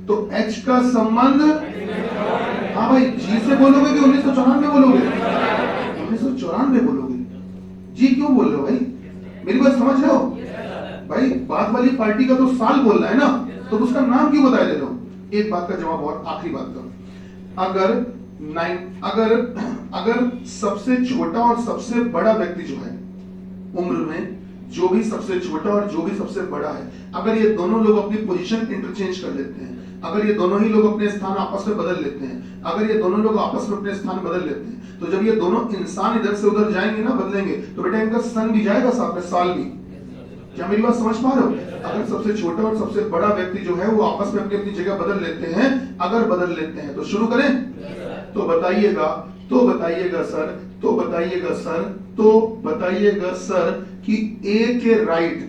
तो एच का संबंध, हाँ भाई जी से बोलोगे कि 1994 बोलोगे? 1994 बोलोगे। जी क्यों बोल रहे हो भाई? मेरी बात समझ रहे हो भाई? बात वाली पार्टी का तो साल बोलना है ना, तो उसका नाम क्यों बताया दे रहा हूं? एक बात का जवाब और आखिरी बात का, अगर सबसे छोटा और सबसे बड़ा व्यक्ति जो है उम्र में, जो भी सबसे छोटा और जो भी सबसे बड़ा है, अगर ये दोनों लोग अपनी पोजीशन इंटरचेंज कर लेते हैं, अगर ये दोनों ही लोग अपने स्थान आपस में बदल लेते हैं, अगर ये दोनों लोग आपस में अपने स्थान बदल लेते हैं, तो जब ये दोनों इंसान इधर से उधर जाएंगे ना, बदलेंगे, तो बेटा इनका सन भी जाएगा साथ में, साल भी। क्या मेरी बात समझ पा रहे हो? अगर सबसे छोटा और सबसे बड़ा व्यक्ति जो है वो आपस में अपनी अपनी जगह बदल लेते हैं, अगर बदल लेते हैं, तो शुरू करें? तो बताइएगा सर, तो बताइएगा सर कि ए के राइट,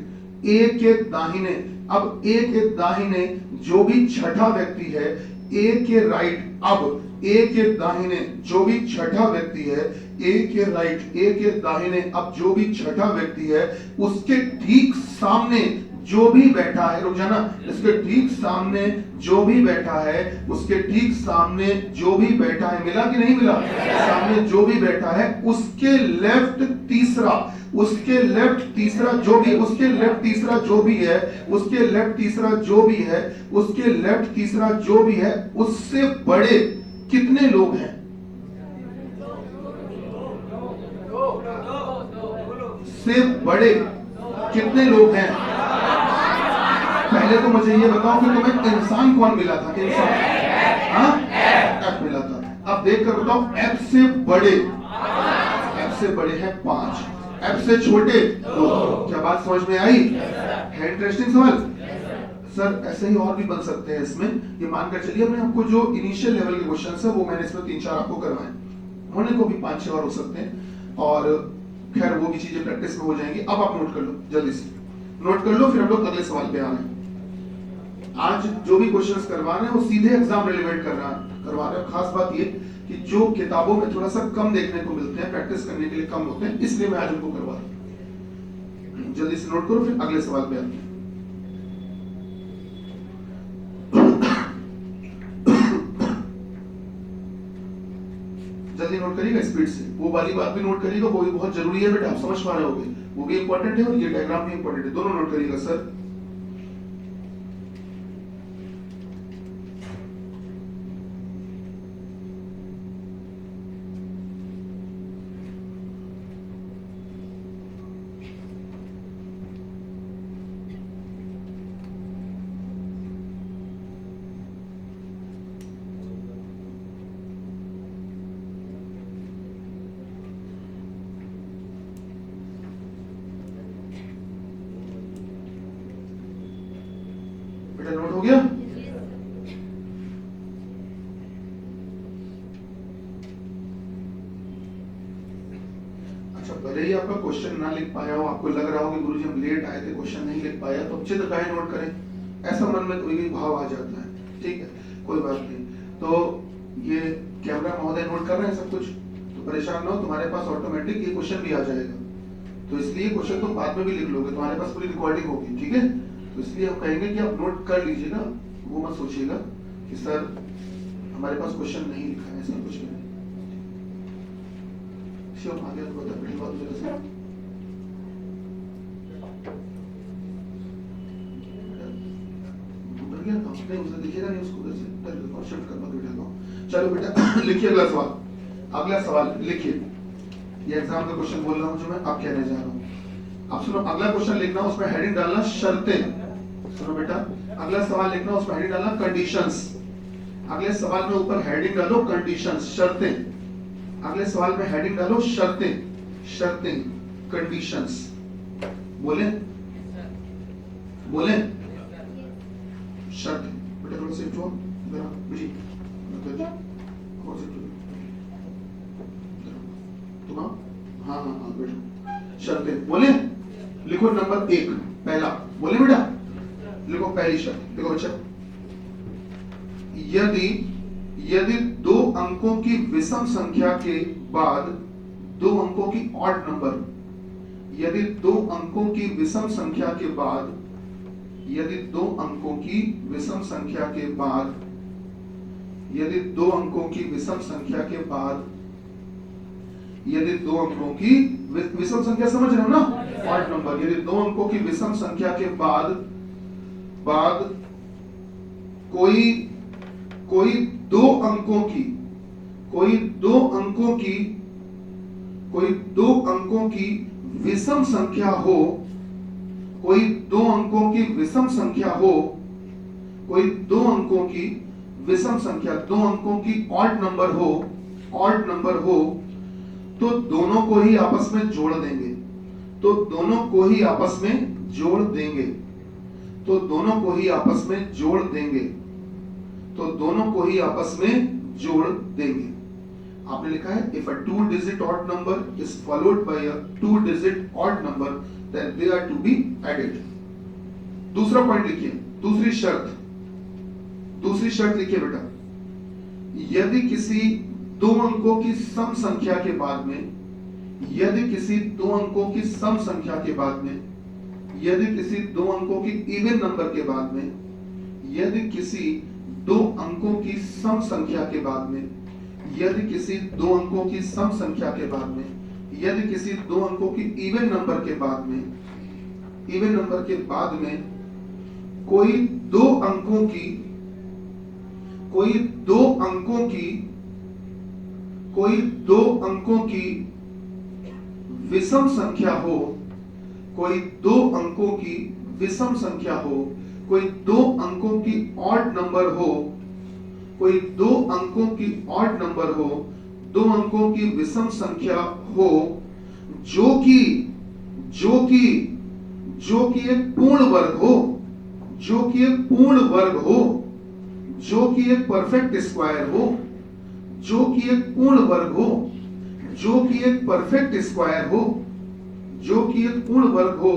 ए के दाहिने, अब ए के दाहिने जो भी छठा व्यक्ति है, ए के राइट, अब ए के दाहिने जो भी छठा व्यक्ति है, ए के राइट, ए के दाहिने अब जो भी छठा व्यक्ति है, उसके ठीक सामने जो भी बैठा है, रुक जाना, इसके ठीक सामने जो भी बैठा है, उसके ठीक सामने जो भी बैठा है, मिला कि नहीं मिला? सामने जो भी बैठा है उसके लेफ्ट तीसरा, उसके लेफ्ट तीसरा जो भी, उसके लेफ्ट तीसरा जो भी है, उसके लेफ्ट तीसरा जो भी है, उसके लेफ्ट तीसरा जो भी है, उससे बड़े कितने लोग हैं? से बड़े कितने लोग हैं? पहले तो मुझे ये बताओ कि तुम्हें इंसान कौन मिला था? इंसान, हाँ, एफ मिला था। अब देख कर बताओ, एफ से बड़े, एफ से बड़े हैं 5, एफ से छोटे 2। क्या बात समझ में आई? है इंटरेस्टिंग सवाल? सर ऐसे ही और भी बन सकते हैं इसमें। ये मानकर चलिए, हमने आपको जो इनिशियल लेवल के क्वेश्चन है वो मैंने इसमें 3-4 आपको करवाए, होने को भी 5-6 और हो सकते हैं, और खैर वो भी चीजें प्रैक्टिस में हो जाएंगी। अब आप नोट कर लो, जल्दी से नोट कर लो, फिर हम लोग अगले सवाल पे आ रहे हैं। आज जो भी क्वेश्चंस करवा रहे हैं वो सीधे एग्जाम रिलेवेंट करवा रहे हैं। खास बात ये कि जो किताबों में थोड़ा सा कम देखने को मिलते हैं, प्रैक्टिस करने के लिए कम होते हैं, इसलिए मैं आज उनको करवा रहा हूं। जल्दी से नोट करो, फिर अगले सवाल पे आते हैं। जल्दी नोट करिएगा, स्पीड से। वो वाली बात भी नोट करिएगा, वो भी बहुत जरूरी है बेटा, आप समझ पा रहे होगे, वो भी इंपॉर्टेंट है और ये डायग्राम भी इंपॉर्टेंट है, दोनों नोट करिएगा सर। बेटा नोट हो गया? अच्छा, भले ही आपका क्वेश्चन ना लिख पाया हो, आपको लग रहा हो कि गुरुजी हम लेट आए थे, क्वेश्चन नहीं लिख पाया, तो चित्र काहे नोट करें? ऐसा मन में कोई भी भाव आ जाता है, ठीक है, कोई बात नहीं। तो ये कैमरा महोदय नोट कर रहे हैं सब कुछ, तो परेशान ना हो, तुम्हारे पास ऑटोमेटिक ये क्वेश्चन भी आ जाएगा, तो इसलिए क्वेश्चन तुम बाद में भी लिख लोगे, तुम्हारे पास पूरी रिकॉर्डिंग होगी, ठीक है? तो इसलिए हम कहेंगे कि आप नोट कर लीजिएगा, वो मत सोचिएगा कि सर हमारे पास क्वेश्चन नहीं लिखा है, ऐसा कुछ नहीं। शिव आ गया तो बता, पहली बात जरा से उधर गया था, नहीं उसे दिखेगा नहीं, उसको उधर से शिफ्ट करवा के बिठा दो। चलो बेटा लिखिए अगला सवाल, अगला सवाल लिखिए। ये एग्जाम का क्वेश्चन बोल रहा हूँ जो मैं अब कहने जा रहा हूँ। अब सुनो, अगला क्वेश्चन लिखना, उसमें हेडिंग डालना शर्तें। सुनो बेटा, अगला सवाल लिखना, उसमें हेडिंग डालना कंडीशंस। अगले सवाल में ऊपर हेडिंग डालो कंडीशंस, शर्तें। अगले सवाल में हेडिंग डालो शर्तें, शर्तें, कंडीशंस। बोले बोले शर्तें। बेटा थोड़ा शिफ्ट हुआ जरा जी और शिफ्ट तुम हाँ हाँ हाँ बेटा शर्तें बोले लिखो नंबर 1 पहला बोले बेटा लिखो पहली शर्त देखो बच्चा यदि यदि 2 अंकों की विषम संख्या के बाद 2 अंकों की ऑड नंबर यदि 2 अंकों की विषम संख्या के बाद यदि 2 अंकों की विषम संख्या के बाद यदि 2 अंकों की विषम संख्या के बाद यदि 2 अंकों की विषम संख्या समझ रहे हो ना ऑड नंबर यदि 2 अंकों की विषम संख्या के बाद कोई 2 अंकों की कोई 2 अंकों की विषम संख्या हो कोई 2 अंकों की विषम संख्या हो कोई 2 अंकों की विषम संख्या 2 अंकों की ऑड नंबर हो तो दोनों को ही आपस में जोड़ देंगे तो दोनों को ही आपस में जोड़ देंगे तो दोनों को ही आपस में जोड़ देंगे तो दोनों को ही आपस में जोड़ देंगे आपने लिखा है if a 2-digit odd number is followed by a 2-digit odd number then they are to be added दूसरा पॉइंट लिखिए दूसरी शर्त लिखिए बेटा यदि किसी 2 अंकों की सम संख्या के बाद में यदि किसी 2 अंकों की सम संख्या के बाद में यदि किसी 2 अंकों की इवन नंबर के बाद में यदि किसी 2 अंकों की सम संख्या के बाद में यदि किसी 2 अंकों की सम संख्या के बाद में यदि किसी 2 अंकों की इवन नंबर के बाद में कोई 2 अंकों की विषम संख्या हो कोई 2 अंकों की विषम संख्या हो कोई 2 अंकों की ऑड नंबर हो कोई 2 अंकों की ऑड नंबर हो 2 अंकों की विषम संख्या हो जो कि एक पूर्ण वर्ग हो जो कि एक परफेक्ट स्क्वायर हो जो कि एक पूर्ण वर्ग हो जो कि एक परफेक्ट स्क्वायर हो जो कि एक पूर्ण वर्ग हो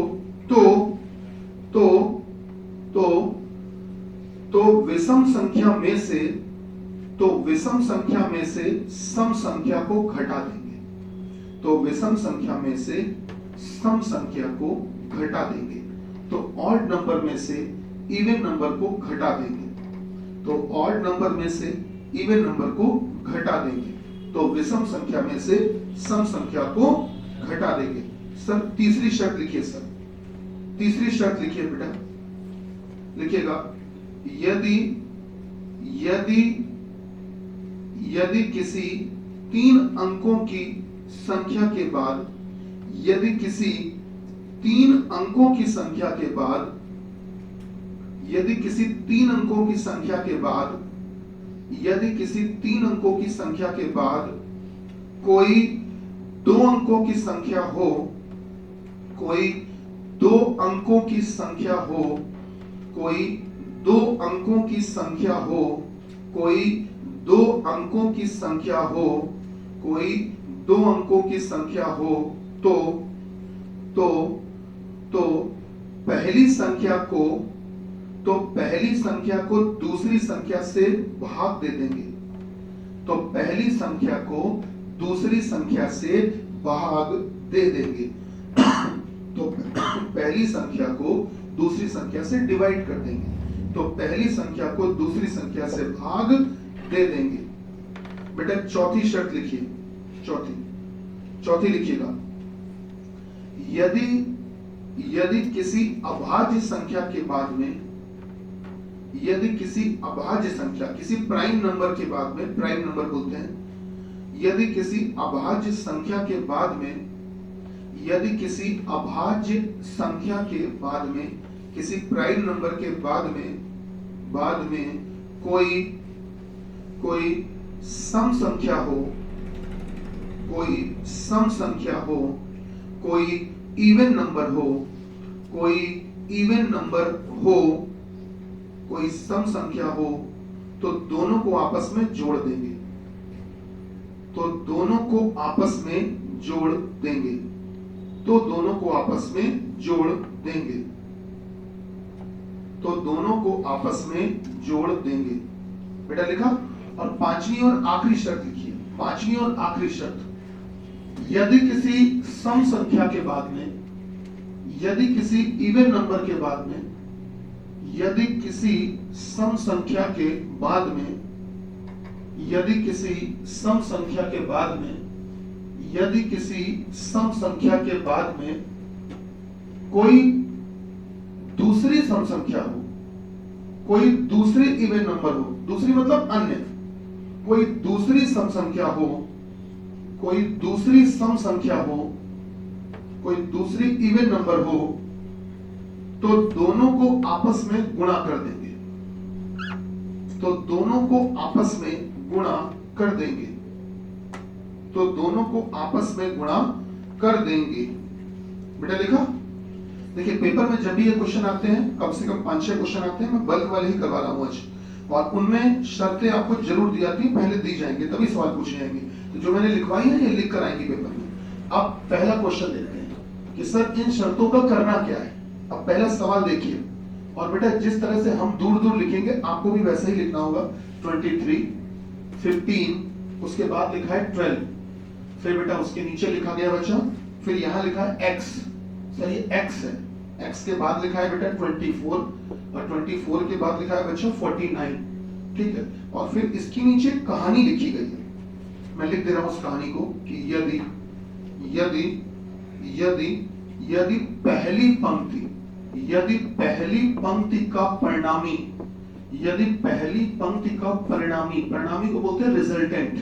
तो विषम संख्या में से सम संख्या को घटा देंगे तो विषम संख्या में से सम संख्या को घटा देंगे तो ऑड नंबर में से इवन नंबर को घटा देंगे तो ऑड नंबर में से इवन नंबर को घटा देंगे तो विषम संख्या में से सम संख्या को घटा देंगे सर तीसरी शर्त लिखिए सर तीसरी शर्त लिखिए बेटा लिखिएगा यदि किसी 3 अंकों की संख्या के बाद यदि किसी 3 अंकों की संख्या के बाद यदि किसी 3 अंकों की संख्या के बाद यदि किसी 3 अंकों की संख्या के बाद कोई 2 अंकों की संख्या हो कोई 2 अंकों की संख्या हो कोई 2 अंकों की संख्या हो कोई 2 अंकों की संख्या हो कोई 2 अंकों की संख्या हो तो पहली संख्या को दूसरी संख्या से भाग दे देंगे तो पहली संख्या को दूसरी संख्या से भाग दे देंगे तो पहली संख्या को दूसरी संख्या से डिवाइड कर देंगे तो पहली संख्या को दूसरी संख्या से भाग दे देंगे बेटा चौथी शर्त लिखिए चौथी लिखिएगा यदि किसी अभाज्य संख्या के बाद में यदि किसी अभाज्य संख्या किसी प्राइम नंबर के बाद में प्राइम नंबर बोलते हैं यदि किसी अभाज्य संख्या के बाद में यदि किसी अभाज्य संख्या के बाद में किसी प्राइम नंबर के बाद में कोई सम संख्या हो कोई इवन नंबर हो कोई सम संख्या हो तो दोनों को आपस में जोड़ देंगे, तो दोनों को आपस में जोड़ देंगे, तो दोनों को आपस में जोड़ देंगे, तो दोनों को आपस में जोड़ देंगे। बेटा लिखा। और पांचवी और आखिरी शर्त लिखिए, पांचवी और आखिरी शर्त, यदि किसी सम संख्या के बाद में, यदि किसी इवन नंबर के बाद में, यदि किसी सम संख्या के बाद में, यदि किसी सम संख्या के बाद में, यदि किसी सम संख्या के बाद में कोई दूसरी सम संख्या हो, कोई दूसरी इवन नंबर हो, दूसरी मतलब अन्य, कोई दूसरी सम संख्या हो, कोई दूसरी सम संख्या हो, कोई दूसरी इवन नंबर हो, तो दोनों को आपस में गुणा कर देंगे, तो दोनों को आपस में गुणा कर देंगे, तो दोनों को आपस में गुणा कर देंगे। बेटा लिखा। देखिए पेपर में जब भी ये क्वेश्चन आते हैं, कम से कम 5-6 क्वेश्चन आते हैं, मैं बल्क वाले ही करवा रहा हूं आज, और उनमें शर्तें आपको जरूर दी जाती है, पहले दी जाएंगे तभी सवाल पूछे जाएंगे। तो जो मैंने लिखवाई है ये लिख कर आएंगी पेपर में। अब पहला क्वेश्चन देखते हैं कि सर इन शर्तों का करना क्या है। अब पहला सवाल देखिए, और बेटा जिस तरह से हम दूर दूर लिखेंगे आपको भी वैसे ही लिखना होगा। 23, 15, उसके बाद लिखा है 12, फिर बेटा उसके नीचे लिखा गया बच्चा, फिर यहां लिखा है x, सर ये x है, x के बाद लिखा है बेटा 24, और 24 के बाद लिखा है बच्चा 49, ठीक है। और फिर इसके नीचे कहानी लिखी गई है, मैं लिख दे रहा हूं उस कहानी को कि यदि यदि यदि यदि पहली पंक्ति, यदि पहली पंक्ति का परिणामी, यदि पहली पंक्ति का परिणामी, परिणामी को बोलते हैं रिजल्टेंट,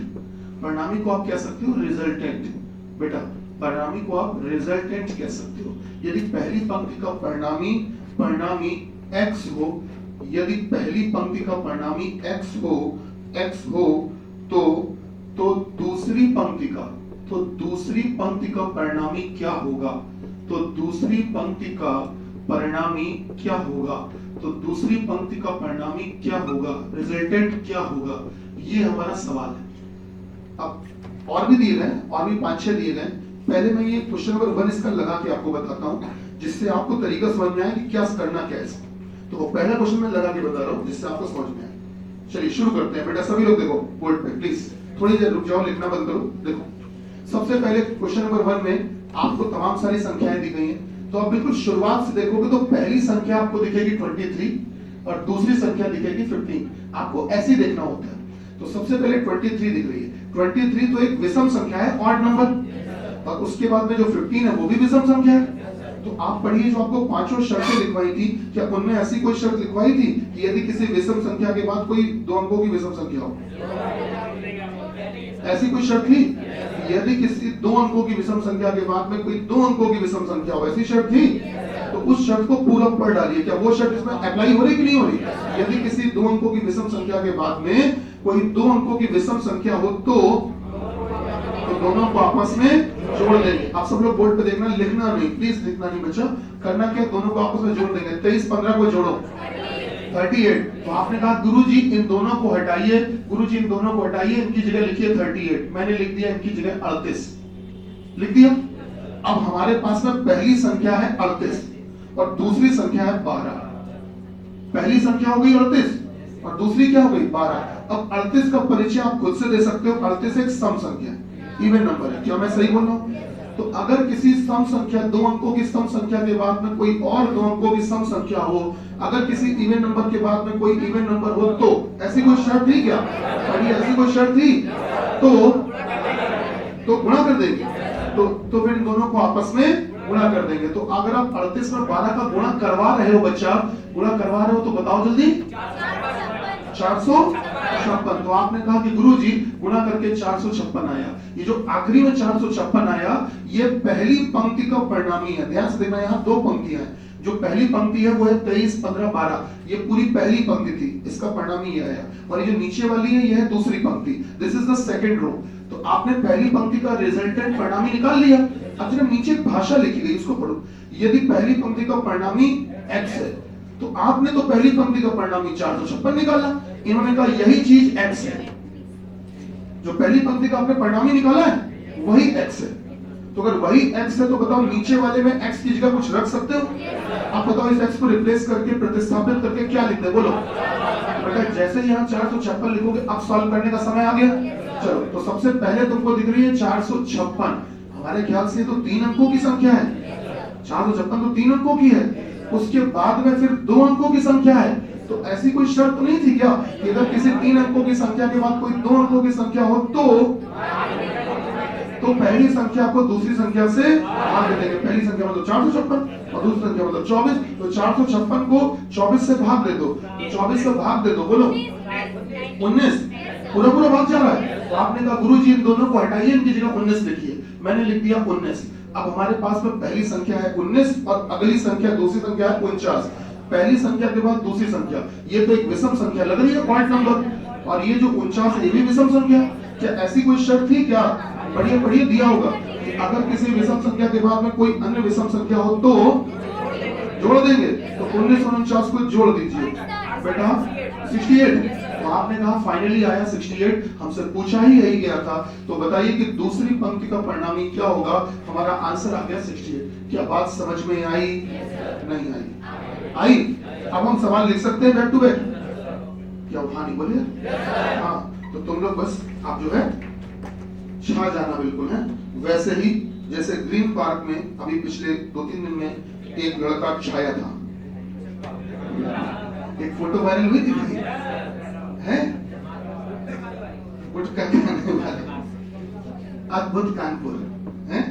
परिणामी को आप कह सकते हो रिजल्टेंट, बेटा परिणामी को आप रिजल्टेंट कह सकते हो। यदि पहली पंक्ति का परिणामी परिणामी x हो, यदि पहली पंक्ति का परिणामी x हो तो दूसरी पंक्ति का, तो दूसरी पंक्ति का परिणामी क्या होगा, तो दूसरी पंक्ति का परिणामी क्या होगा, तो दूसरी पंक्ति का परिणामी क्या होगा, रिजल्टेंट क्या होगा, ये हमारा सवाल है। अब और भी दिए गए, और भी 5-6 दिए गए। पहले मैं ये क्वेश्चन नंबर 1 इसका लगा के आपको बताता हूं, जिससे आपको तरीका समझ में आए कि क्या करना क्या है इसका। तो वो पहला क्वेश्चन मैं लगा के बता रहा हूं जिससे आपको समझ में आए। चलिए शुरू करते हैं। बेटा सभी लोग देखो बोर्ड पे, प्लीज थोड़ी देर रुक जाओ, लिखना बंद करो। देखो सबसे पहले क्वेश्चन नंबर 1 में आपको तमाम सारी संख्याएं दी गई हैं, तो आप बिल्कुल शुरुआत से देखोगे तो पहली संख्या आपको दिखेगी 23 और दूसरी संख्या दिखेगी 15। आपको ऐसे देखना होता है। तो सबसे पहले 23 दिख रही है। 23 तो एक विषम संख्या है, ऑड नंबर, और उसके बाद में जो 15 है वो भी विषम संख्या है। तो आप पढ़िए जो आपको 5 शर्तें लिखवाई थी, क्या उनमें ऐसी कोई शर्त लिखवाई थी कि यदि किसी विषम संख्या के बाद कोई 2 अंकों की विषम संख्या हो? ऐसी कोई शर्त थी? यदि किसी 2 अंकों की विषम संख्या के बाद में कोई 2 अंकों की विषम संख्या हो, ऐसी शर्त थी? तो उस शर्त को पूरा पढ़ डालिए। क्या वो शर्त इसमें अप्लाई हो रही कि नहीं हो रही? यदि किसी 2 अंकों की विषम संख्या के बाद में कोई 2 अंकों की विषम संख्या हो तो दोनों को आपस में जोड़ देंगे। आप सब लोग बोर्ड पे देखना, लिखना नहीं, प्लीज लिखना नहीं बच्चा। करना क्या, दोनों को आपस में जोड़ देंगे। 23 15 को जोड़ो 38। तो आपने कहा गुरुजी इन दोनों को हटाइए, गुरुजी इन दोनों को हटाइए, इनकी जगह लिखिए 38। मैंने लिख दिया इनकी जगह 38 लिख दिया। अब हमारे पास में पहली संख्या है 38 और दूसरी संख्या है 12। पहली संख्या हो गई 38 और दूसरी क्या हो गई 12। अब 38 का परिचय आप खुद से दे सकते हो। 38 एक सम संख्या है, इवन नंबर है। क्या मैं सही बोल रहा हूं? तो अगर किसी सम संख्या 2 अंकों की सम संख्या के बाद में कोई और 2 अंकों की सम संख्या हो, अगर किसी इवन नंबर के बाद में कोई इवन नंबर हो, तो ऐसी कोई शर्त थी क्या? ऐसी कोई शर्त थी तो गुणा कर देंगे। तो फिर इन दोनों को आपस में गुणा कर देंगे। तो अगर आप 38 में 12 का गुणा करवा रहे हो बच्चा, गुणा करवा रहे हो तो बताओ जल्दी। 456। तो आपने कहा कि गुरुजी गुणा करके 456 आया। ये जो आखिरी में 456 आया, ये पहली पंक्ति का परिणामी है। ध्यान से देखना, यहाँ 2 पंक्तियां हैं। जो पहली पंक्ति है वो है 23 15 12, ये पूरी पहली पंक्ति थी, इसका परिणामी ये आया। और ये जो नीचे वाली है ये है दूसरी पंक्ति, this is the second row. तो आपने पहली पंक्ति का रिजल्टेंट परिणामी निकाल लिया। अब जब नीचे भाषा लिखी गई उसको पढ़ो। यदि पहली पंक्ति का परिणामी x है तो आपने तो पहली पंक्ति का परिणामी 456 निकाला, इन्होंने कहा यही चीज x है। जो पहली पंक्ति का आपने परिणामी निकाला है वही x है। तो अगर वही x है तो बताओ नीचे वाले में x की जगह कुछ रख सकते हो? आप बताओ इस x को रिप्लेस करके प्रतिस्थापित करके क्या लिखते हैं, बोलो बेटा। जैसे यहाँ 456 लिखोगे, अब सॉल्व करने का समय आ गया। चलो, तो सबसे पहले तुमको दिख रही है 456। हमारे ख्याल से तो 3 अंकों की संख्या है। 456 तो 3 अंकों की है। उसके बाद में फिर 2 अंकों की संख्या है। तो ऐसी कोई शर्त नहीं थी क्या कि अगर किसी 3 अंकों की संख्या के बाद कोई 2 अंकों की संख्या हो तो पहली संख्या को दूसरी संख्या से भाग दे देंगे। पहली संख्या मतलब 456 और दूसरी संख्या मतलब 24। तो 456 को 24 से भाग दे दो, 24 से भाग दे दो, बोलो 19। पूरा पूरा भाग जा रहा है। तो आपने कहा गुरुजी इन दोनों को हटाइए, इनकी जगह 19 लिखिए। मैंने लिख दिया 19। अब हमारे पास में पहली संख्या है 19 और अगली संख्या दूसरी संख्या है 49। पहली संख्या के बाद दूसरी संख्या, ये तो एक विषम संख्या लग रही है, पॉइंट नंबर। और ये जो 49 है ये भी विषम संख्या। क्या ऐसी कोई शर्त थी क्या? पढ़िए पढ़िए, दिया होगा कि अगर किसी विषम संख्या के बाद में कोई अन्य विषम संख्या हो तो जोड़ देंगे। तो 19 और 49 को जोड़ दीजिए बेटा 68। तो आपने कहा फाइनली आया 68। हमसे पूछा ही यही गया था। तो बताइए कि दूसरी पंक्ति का परिणामी क्या होगा? हमारा आंसर आ गया 68। क्या बात समझ में आई? नहीं आई? अब हम सवाल लिख सकते हैं बैक टू बैक? क्या हाँ नहीं बोले? हाँ, तो तुम लोग बस आप जो है छा जाना बिल्कुल है। वैसे ही जैसे ग्रीन पार्क में अभी पिछले 2-3 दिन में एक लड़का छाया था, एक फोटो वायरल हुई थी है, गुटखा खाने वाले, अद्भुत कानपुर है।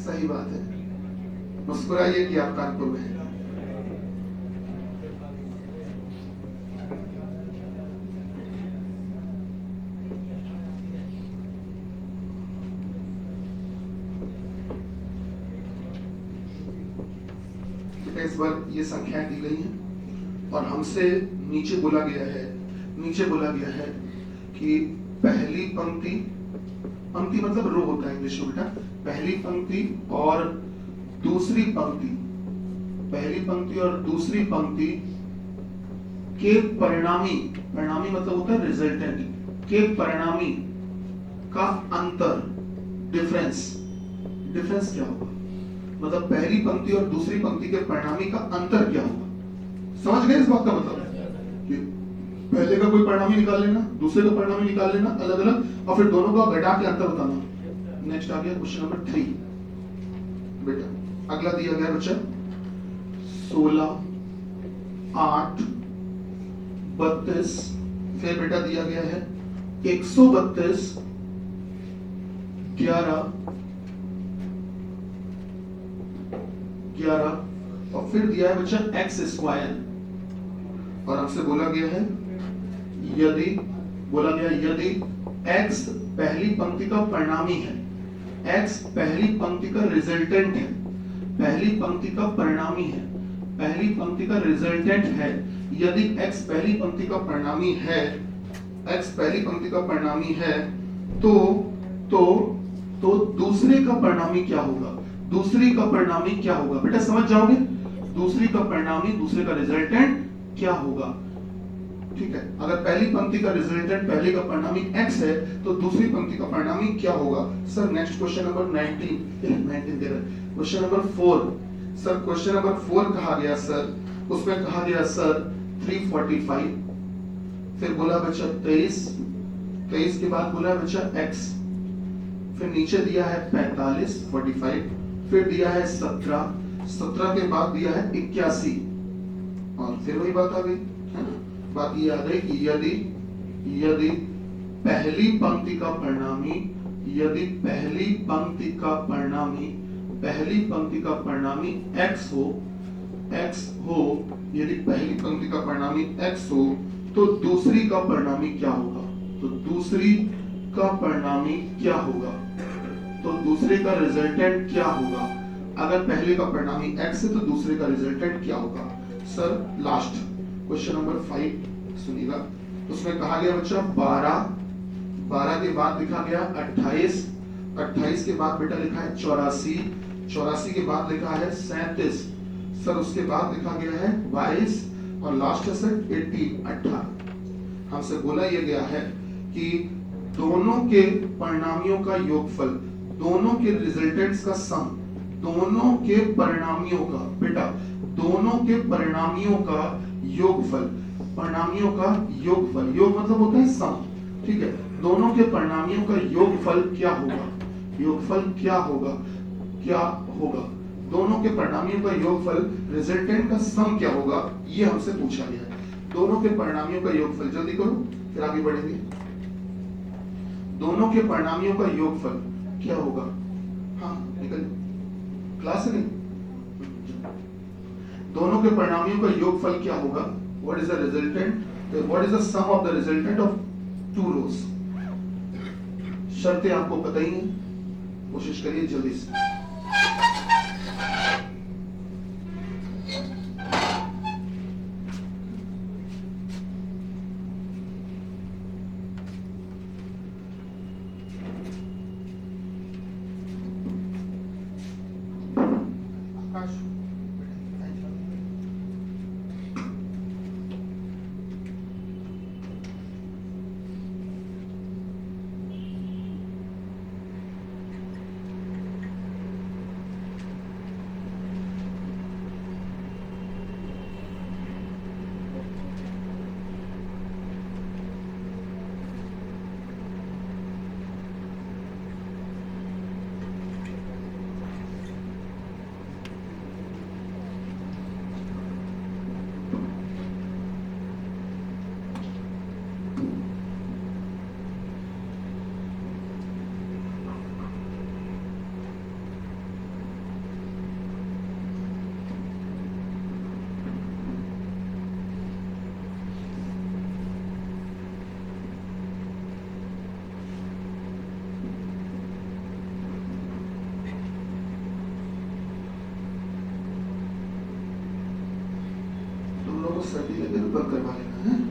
सही बात है, मुस्कुराइए कि आप कानपुर में हैं। इस बार ये संख्याएं दी गई हैं और हमसे नीचे बोला गया है कि पहली पंक्ति, पंक्ति मतलब रो होता है इंग्लिश में बेटा, पहली पंक्ति और दूसरी पंक्ति, पहली पंक्ति और दूसरी पंक्ति के परिणामी, परिणामी मतलब होता है रिजल्टेंट, के परिणामी का अंतर, डिफरेंस, डिफरेंस क्या होगा? मतलब पहली पंक्ति और दूसरी पंक्ति के परिणामी का अंतर क्या होगा? समझ गए इस बात का मतलब? कि पहले का कोई परिणामी निकाल लेना, दूसरे का परिणामी निकाल लेना अलग अलग, और फिर दोनों का घटा के अंतर बताना। नेक्स्ट आ गया क्वेश्चन नंबर 3 बेटा। अगला दिया गया बच्चा 16, 8, 32। फिर बेटा दिया गया है 132, 11 और फिर दिया है बच्चा x स्क्वायर। और हमसे बोला गया है यदि x पहली पंक्ति का परिणामी है, x पहली पंक्ति का रिजल्टेंट है, पहली पंक्ति का परिणामी है, पहली पंक्ति का रिजल्टेंट है। यदि x पहली पंक्ति का परिणामी है, x पहली पंक्ति का परिणामी है तो दूसरे का परिणामी क्या होगा? दूसरी का परिणामी क्या होगा बेटा? समझ जाओगे, दूसरी का परिणामी, दूसरे का रिजल्टेंट क्या होगा? ठीक है, अगर पहली पंक्ति का रिजल्टेंट पहले का परिणामी x है तो दूसरी पंक्ति का परिणामी क्या होगा? सर नेक्स्ट क्वेश्चन नंबर 19 दे रहे, question number 4। Sir question number 4 कहा गया सर, उसमें कहा गया सर 345, फिर बोला बच्चा 23 के बाद बोला बच्चा x, फिर नीचे दिया है 45 45, फिर दिया है 17 के बाद दिया है 81, और फिर वही बात आ गई है ना। बात ये आ गई कि यदि पहली पंक्ति का परिणामी, यदि पहली पंक्ति का परिणामी x हो, यदि पहली पंक्ति का परिणामी x हो तो दूसरी का परिणामी क्या होगा? तो दूसरी का परिणामी क्या होगा? तो दूसरे का रिजल्टेंट क्या होगा? अगर पहले का परिणामी x है तो दूसरे का रिजल्टेंट क्या होगा? सर लास्ट क्वेश्चन नंबर 5 सुनिएगा, उसमें कहा गया बच्चा 12 के बाद लिखा गया 28 के बाद बेटा लिखा है 84 के बाद लिखा है 37 सर उसके बाद लिखा गया है 22 और लास्ट है सर 18। हमसे बोला यह गया है कि दोनों के परिणामियों का योगफल, दोनों के रिजल्टेंट्स का सम, दोनों के परिणामियों का, बेटा दोनों के परिणामियों का योगफल, परिणामियों का योगफल, योग मतलब होता है सम, ठीक है। दोनों के परिणामियों का योगफल क्या होगा, योगफल क्या होगा, क्या होगा, दोनों के परिणामियों का योगफल, रिजल्टेंट का सम क्या होगा, ये हमसे पूछा गया है। दोनों के परिणामियों का योगफल, जल्दी करो फिर आगे बढ़ेंगे। दोनों के परिणामियों का योगफल क्या होगा, हाँ निकल क्लास नहीं। दोनों के परिणामियों का योगफल क्या होगा, what is the resultant, what is the sum of the resultant of two rows. शर्तें आपको पता ही है, कोशिश करिए जल्दी से। सर्दी लगे तो बंद करवा लेना है।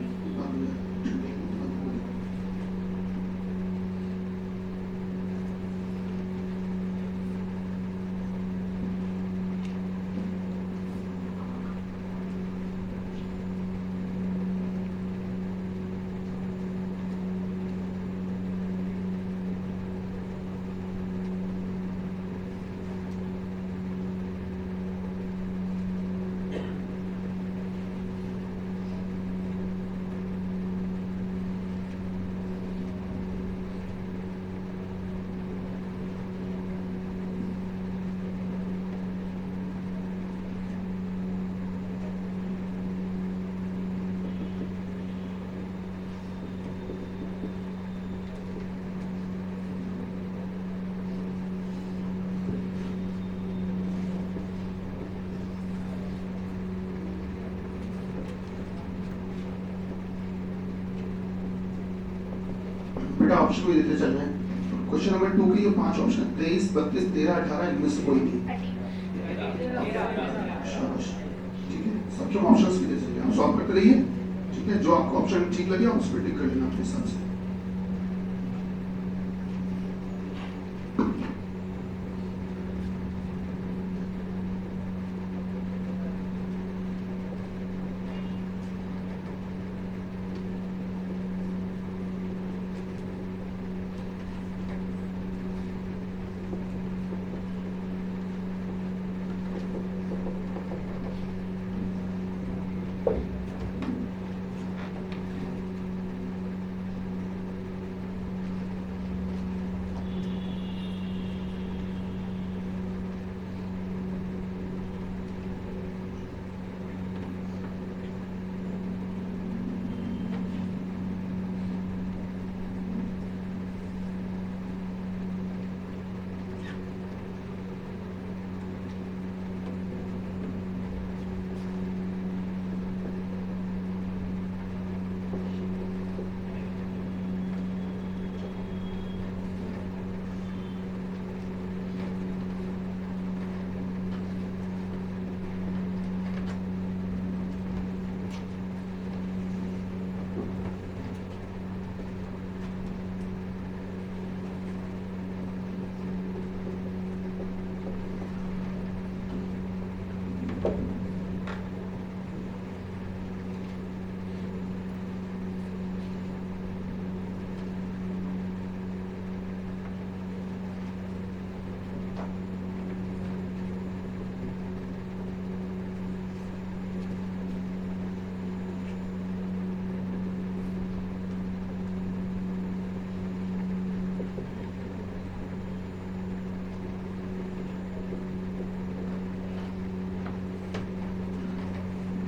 बेटा ऑप्शन भी देते चल रहे हैं। क्वेश्चन नंबर 2 के ये 5 ऑप्शन, 23, 32, 13, 18, इनमें से कोई नहीं। शाबाश, ठीक है, सबके ऑप्शंस भी दे चलिए, आप सॉल्व करते रहिए, ठीक है। जो आपको ऑप्शन ठीक लगे आप उस पर टिक कर लेना अपने हिसाब से।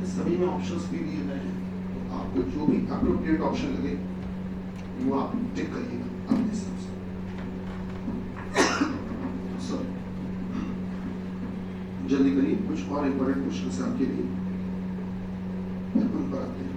सभी में ऑप्शंस भी दिए गए हैं, तो आपको जो भी अप्रोप्रिएट ऑप्शन लगे वो आप टिक करिएगा अपने हिसाब से। सर जल्दी करिए, कुछ और इंपॉर्टेंट क्वेश्चन है आपके लिए, फिर उन पर आते हैं।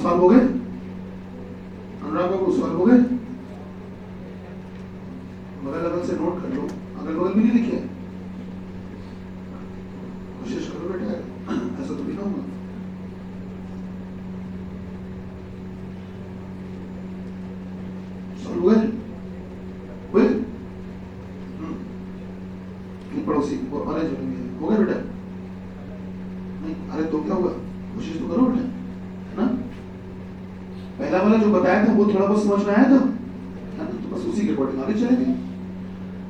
सॉल्व हो गए? अनुराग बाबू सॉल्व हो गए? बगल बगल से नोट कर लो, अगल बगल भी नहीं लिखे, कोशिश करो बेटा, ऐसा तो भी ना होगा। सॉल्व हुए? पड़ोसी वो ऑरेंज हो गए बेटा? नहीं, अरे तो क्या हुआ, कोशिश तो करो बेटा, है ना? पहला वाला जो बताया था वो थोड़ा बहुत समझ में आया था, है ना? तो बस उसी के अकॉर्डिंग आगे चलेंगे।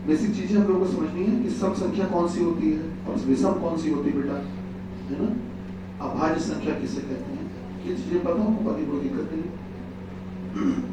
बेसिक चीजें हम लोगों को समझनी है कि सम संख्या कौन सी होती है और विषम कौन सी होती है बेटा, है ना? अभाज्य संख्या किसे कहते हैं, ये चीजें पता हो, बाकी कोई दिक्कत नहीं।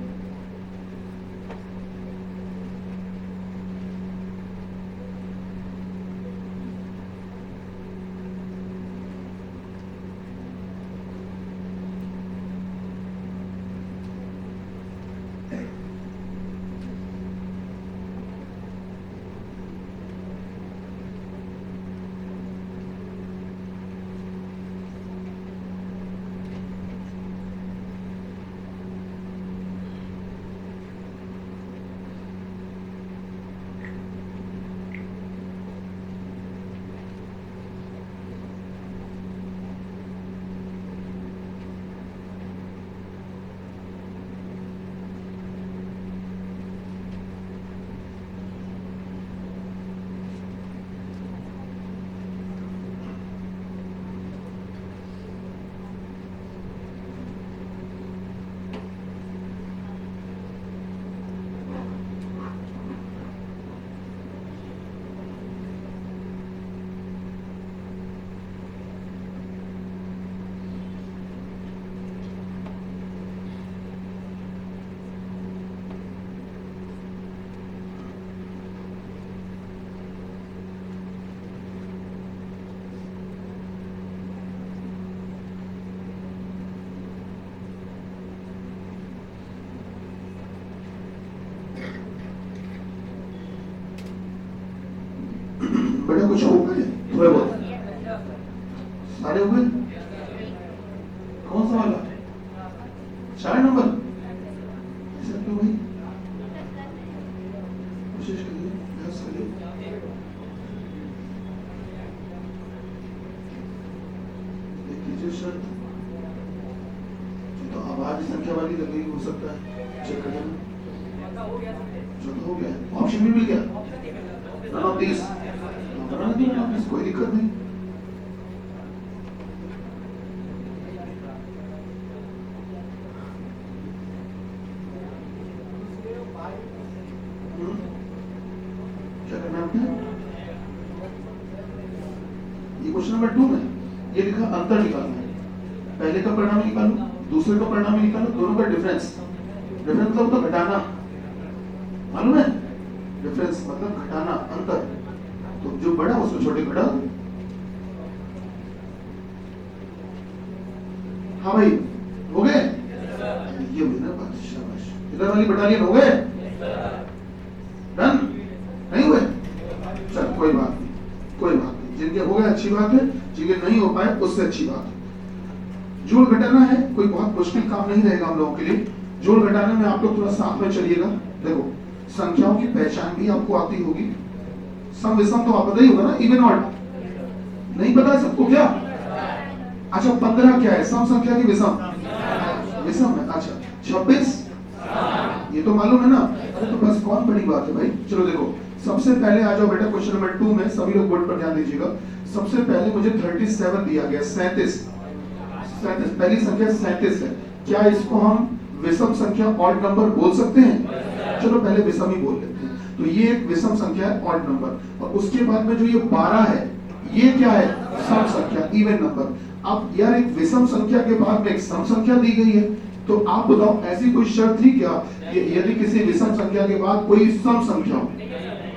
बड़े कुछ हो गए थोड़े बहुत, सारे हो गए? कौन सा वाला 4 नंबर? ऐसा क्यों भाई? कोशिश करिए, प्रयास करिए। देख लीजिए शर्त, तो अभाज्य संख्या वाली लग गई, हो सकता है चेक कर लेना। चौथा हो गया, ऑप्शन भी मिल गया, 30 कोई दिक्कत नहीं। क्या करना है? ये क्वेश्चन नंबर 2 में ये लिखा अंतर निकालना है, पहले का परिणाम निकालो, दूसरे का परिणाम निकालो, दोनों का डिफरेंस। डिफरेंस मतलब तो घटाना, मालूम है? डिफरेंस मतलब घटाना, अंतर। तो जो बड़ा उसको छोटे घटा दो। हाँ भाई, हो गए? ये हुई ना बात, शाबाश। इधर वाली बटालियन हो गए? डन? नहीं हुए? चल कोई बात नहीं, कोई बात नहीं। जिनके हो गए अच्छी बात है, जिनके नहीं हो पाए उससे अच्छी बात है। जोड़ घटाना है, कोई बहुत मुश्किल काम नहीं रहेगा हम लोगों के लिए। जोड़ घटाने में आप लोग थोड़ा साथ में चलिएगा। देखो, संख्याओं की पहचान भी आपको आती होगी। सम विषम तो आप पता ही होगा ना, इवन ऑड नहीं पता है सबको क्या? अच्छा 15 क्या है? सम संख्या की विषम? विषम है। अच्छा 26 ये तो मालूम है ना? अरे तो बस कौन बड़ी बात है भाई। चलो देखो, सबसे पहले आ जाओ बेटा क्वेश्चन नंबर 2 में, सभी लोग बोर्ड पर ध्यान दीजिएगा। सबसे पहले मुझे 37 दिया गया, 37 पहली संख्या 37 है। क्या इसको हम विषम संख्या ऑड नंबर बोल सकते हैं? चलो पहले विषम ही बोल लेते हैं। तो ये एक विषम संख्या है, ऑड नंबर। और उसके बाद में जो ये 12 है, ये क्या है? सम संख्या, इवन नंबर। अब यार एक विषम संख्या के बाद में एक सम संख्या दी गई है, तो आप बताओ ऐसी कोई शर्त थी क्या यदि किसी विषम संख्या के बाद कोई सम संख्या हो?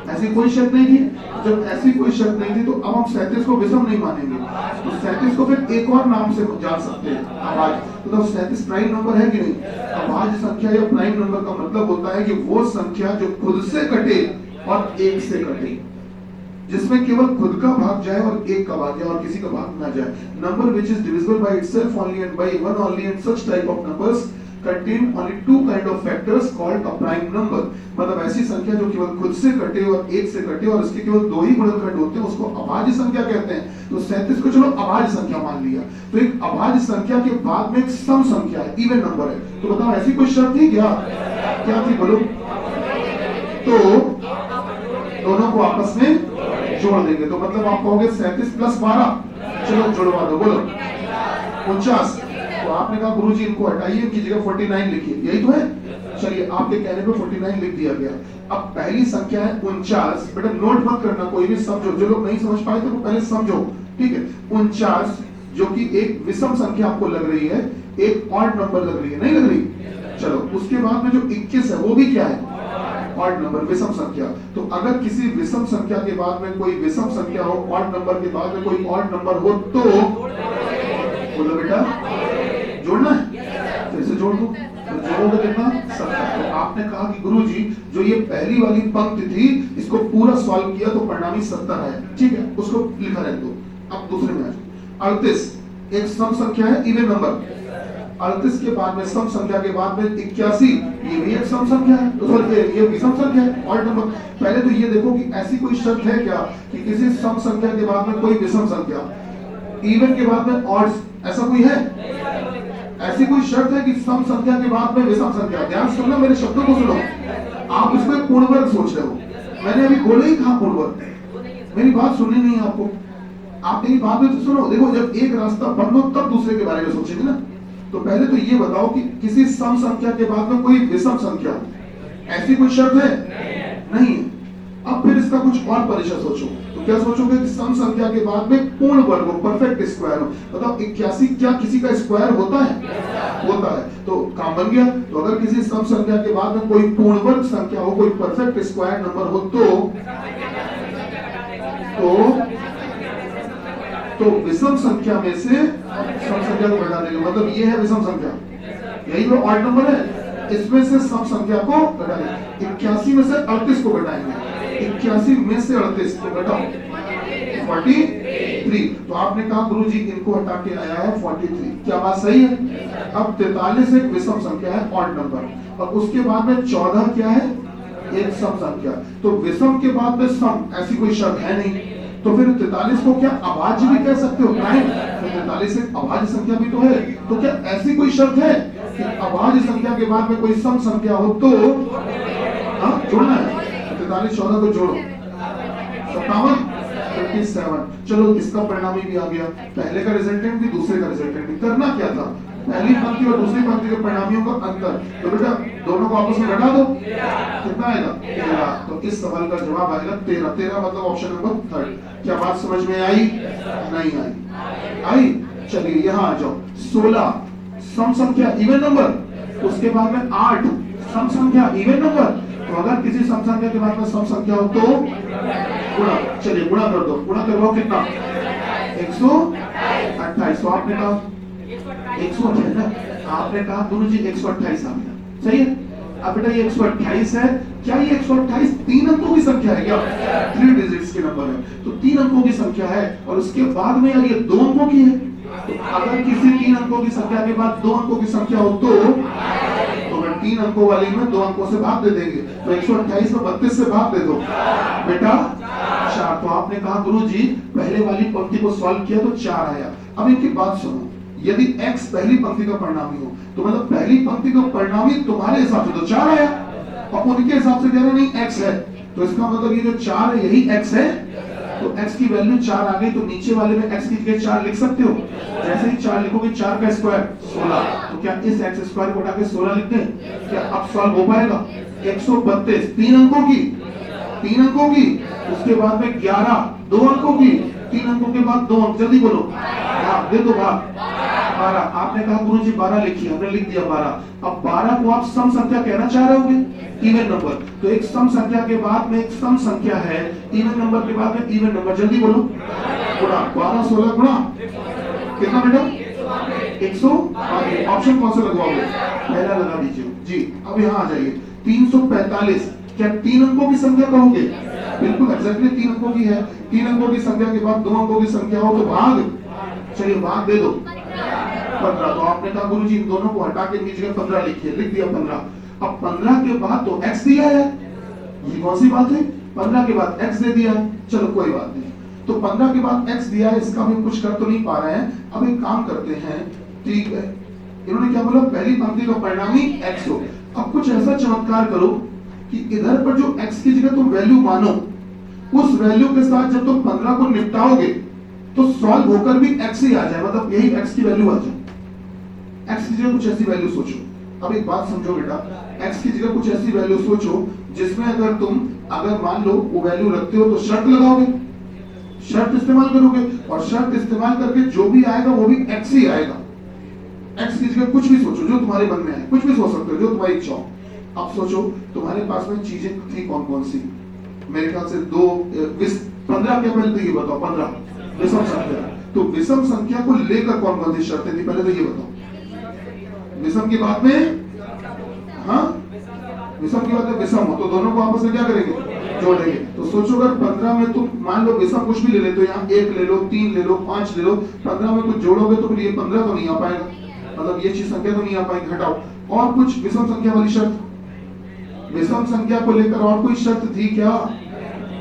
ऐसी कोई शर्त नहीं थी। जब ऐसी कोई शर्त नहीं थी तो अब हम 37 को विषम नहीं मानेंगे, तो 37 को फिर एक और नाम से जान सकते हैं, अभाज्य। तो 37 प्राइम नंबर है कि नहीं? अभाज्य संख्या या प्राइम नंबर का मतलब होता है कि वो संख्या जो खुद से कटे और एक से कटे, जिसमें केवल खुद का भाग जाए और एक का भाग जाए और किसी का भाग ना जाए। Number which is divisible by itself only and by one only, and such type of numbers contain only two kind of factors called a prime number। मतलब ऐसी संख्या जो केवल खुद से कटे और एक से कटे और इसके केवल दो ही गुणनखंड होते हैं, उसको अभाज्य संख्या कहते हैं। तो 37 को चलो अभाज्य संख्या मान लिया। तो एक अभाज्य संख्या के बाद में एक सम संख्या है, इवन नंबर है। तो बताओ ऐसी कोई शर्त थी क्या? क्या थी बोलो? तो दोनों को आपस में जोड़ देंगे, तो मतलब आप कहोगे 37 + 12। चलो जुड़वा दो, बोलो 49। तो आपने कहा गुरुजी इनको हटाइए, इनकी जगह 49 लिखिए, यही तो है। चलिए आपके कहने पे 49 लिख दिया गया। अब पहली संख्या है 49। बेटा नोट मत करना, कोई भी समझो। जो लोग नहीं समझ पाए तो वो पहले समझो, ठीक है? 49 जो कि एक विषम संख्या आपको लग रही है, एक ऑड नंबर लग रही है, नहीं लग रही? चलो उसके बाद में जो 21 है वो भी क्या है? ऑड नंबर, विषम संख्या। तो अगर किसी विषम संख्या के बाद में कोई विषम संख्या हो, ऑड नंबर के बाद में कोई ऑड नंबर हो, तो बोलो बेटा जोड़ना है। फिर से जोड़ दो, तो जोड़ोगे कितना? 70। तो आपने कहा कि गुरुजी जो ये पहली वाली पंक्ति थी इसको पूरा सॉल्व किया तो परिणामी 70 है, ठीक है? उसको लिखा रहने दो। अब दूसरे में आ जाओ। 38 एक सम संख्या है, इवन नंबर। 38 के बाद में सम संख्या के बाद में 81, ये भी एक सम संख्या है, तो सर ये विषम संख्या है, ऑड नंबर। पहले तो ये देखो कि ऐसी कोई शर्त है क्या कि किसी सम संख्या के बाद में कोई विषम संख्या, इवन के बाद में ऑड, ऐसा कोई है? ऐसी कोई शर्त है कि सम संख्या के बाद में विषम संख्या? ध्यान सुनना, मेरे शब्दों को सुनो। आप इसको एक पूर्ण वर्ग सोच रहे हो, मैंने अभी बोला ही कहा पूर्ण वर्ग। मेरी बात सुननी नहीं है आपको, आप मेरी बात में सुनो। देखो जब एक रास्ता बंद हो तब दूसरे के बारे में सोचेंगे ना। तो पहले तो ये बताओ कि किसी सम संख्या के बाद में कोई विषम संख्या, ऐसी कोई शर्त है? नहीं है। अब फिर इसका कुछ और परिचय सोचो। तो क्या सोचोगे कि सम संख्या के बाद में पूर्ण वर्ग हो, परफेक्ट स्क्वायर हो। बताओ 81 क्या किसी का स्क्वायर होता है? होता है। तो काम बन गया। तो अगर किसी सम संख्या के बाद में कोई पूर्ण वर्ग संख्या हो, कोई परफेक्ट स्क्वायर नंबर हो, तो विषम संख्या में से सम संख्या को घटा देंगे। मतलब ये है विषम संख्या, यही तो ऑड नंबर है, इसमें से सम संख्या को घटा देंगे। 81 में से 38 को घटाएंगे, 81 में से 38 को घटाओ 43। तो आपने कहा गुरुजी इनको हटा के आया है 43, क्या बात सही है? अब 43 एक विषम संख्या है, ऑड नंबर, और उसके बाद में 14 क्या है? एक सम संख्या। तो विषम के बाद में सम, ऐसी कोई शर्त है नहीं। तो फिर 43 को क्या अभाज्य भी कह सकते हो? प्राइम। तो 43 एक अभाज्य संख्या भी तो है। तो क्या ऐसी कोई शर्त है कि अभाज्य संख्या के बाद में कोई सम संख्या हो तो जोड़ना है? 43 14 को जोड़ो, 57 57। चलो इसका परिणामी भी आ गया, पहले का रिजल्टेंट भी दूसरे का रिजल्टेंट भी। करना क्या था? पहली पंक्ति और दूसरी पंक्ति के परिणामियों का अंतर। तो बेटा दोनों को आपस में घटा दो, कितना आएगा? 13। तो इस सवाल का जवाब आएगा 13। 13 मतलब ऑप्शन नंबर 3। क्या बात समझ में आई? नहीं आई? आई? चलिए यहाँ आ जाओ। 16 सम संख्या, इवन नंबर। उसके बाद में 8 सम संख्या इवन नंबर। तो अगर किसी सम संख्या के बाद में सम संख्या हो तो गुणा, चलिए गुणा कर दो, गुणा करवाओ कितना 128। तो आपने कहा 128, आपने कहा गुरु जी 128 आ गया, सही है। अब बेटा ये 128 है, क्या ये 128 3 अंकों की संख्या है क्या? 3 डिजिट्स के नंबर है, तो 3 अंकों की संख्या है और उसके बाद में यार ये 2 अंकों की है। तो अगर किसी 3 अंकों की संख्या के बाद 2 अंकों की संख्या हो तो अगर 3 अंकों वाली में 2 अंकों से भाग दे देंगे, तो 128 में 32 से भाग दे दो बेटा 4। तो आपने कहा गुरुजी पहले वाली पंक्ति को सॉल्व किया तो 4 आया। अब इनकी बात सुनो, यदि x पहली पंक्ति का परिणामी हो तो मतलब पहली पंक्ति का परिणामी तुम्हारे हिसाब से तो 4 आया और उनके हिसाब से कह रहे नहीं x है, तो इसका मतलब ये जो 4 है यही x है। तो x की वैल्यू 4 आ गई, तो नीचे वाले में x की जगह 4 लिख सकते हो। जैसे ही 4 लिखोगे 4 का स्क्वायर 16, तो क्या इस x स्क्वायर को उठा के 16 लिख दें? क्या अब सॉल्व हो पाएगा? 132 3 अंकों की, 3 अंकों की, उसके बाद में 11 2 अंकों की, 3 अंकों के बाद 2 अंक, जल्दी बोलो भाग दे दो भाग 12। आपने कहा गुरुजी 12 लिखिए, हमने लिख दिया 12। अब 12 को आप सम संख्या कहना चाह रहे होंगे इवन नंबर, तो एक सम संख्या के बाद में एक सम संख्या है, इवन नंबर के बाद में इवन नंबर, जल्दी बोलो गुणा 12 16 गुणा कितना बेटा 100। ऑप्शन कौन सा लगवाओगे? पहला लगा दीजिए जी। अब यहाँ आ जाइए 345, क्या 3 अंकों की संख्या कहोगे? बिल्कुल एग्जैक्टली 3 अंकों की है। 3 अंकों की संख्या के बाद 2 अंकों की संख्या हो तो भाग, चलिए भाग दे दो 15। तो आपने कहा गुरुजी इन दोनों को हटा के इनकी जगह 15 लिखिए, लिख दिया 15। अब 15 के बाद तो x दिया है, ये कौन सी बात है? 15 के बाद x दे दिया है, चलो कोई बात नहीं। तो 15 के बाद x दिया है, इसका भी कुछ कर तो नहीं पा रहे हैं। अब एक काम करते हैं, ठीक है, इन्होंने क्या बोला पहली पंक्ति का परिणामी x हो। अब कुछ ऐसा चमत्कार करो कि इधर पर जो x की जगह तुम वैल्यू मानो, उस वैल्यू के साथ जब तुम 15 को निपटाओगे तो सॉल्व होकर भी x ही आ जाए, मतलब यही x की वैल्यू आ जाए। x की जगह कुछ ऐसी वैल्यू सोचो। अब एक बात समझो बेटा, x की जगह कुछ ऐसी वैल्यू सोचो जिसमें अगर मान लो वो वैल्यू रखते हो तो शर्त लगाओगे, शर्त इस्तेमाल करोगे और शर्त इस्तेमाल करके जो भी आएगा वो भी x ही आएगा। x की जगह कुछ भी सोचो जो तुम्हारे मन में है, कुछ भी सोच सकते हो जो तुम्हारी इच्छा हो। अब सोचो तुम्हारे पास में चीजें थी कौन कौन सी? मेरे ख्याल से 15 के पहले तो ये बताओ 15 विषम संख्या। तो विषम संख्या को लेकर कौन कौन सी शर्तें थी पहले तो ये बताओ। विषम की बात में, हाँ विषम की बात में विषम हो तो दोनों को आपस में क्या करेंगे? जोड़ेंगे। तो सोचो अगर 15 में तुम मान लो विषम कुछ भी ले लेते हो, यहाँ 1 ले लो 3 ले लो 5 ले लो, 15 में कुछ जोड़ोगे तो फिर ये 15 तो नहीं आ पाएगा, मतलब ये चीज संख्या तो नहीं आ पाएगी, हटाओ। और कुछ विषम संख्या वाली शर्त, विषम संख्या को लेकर और कोई शर्त थी क्या?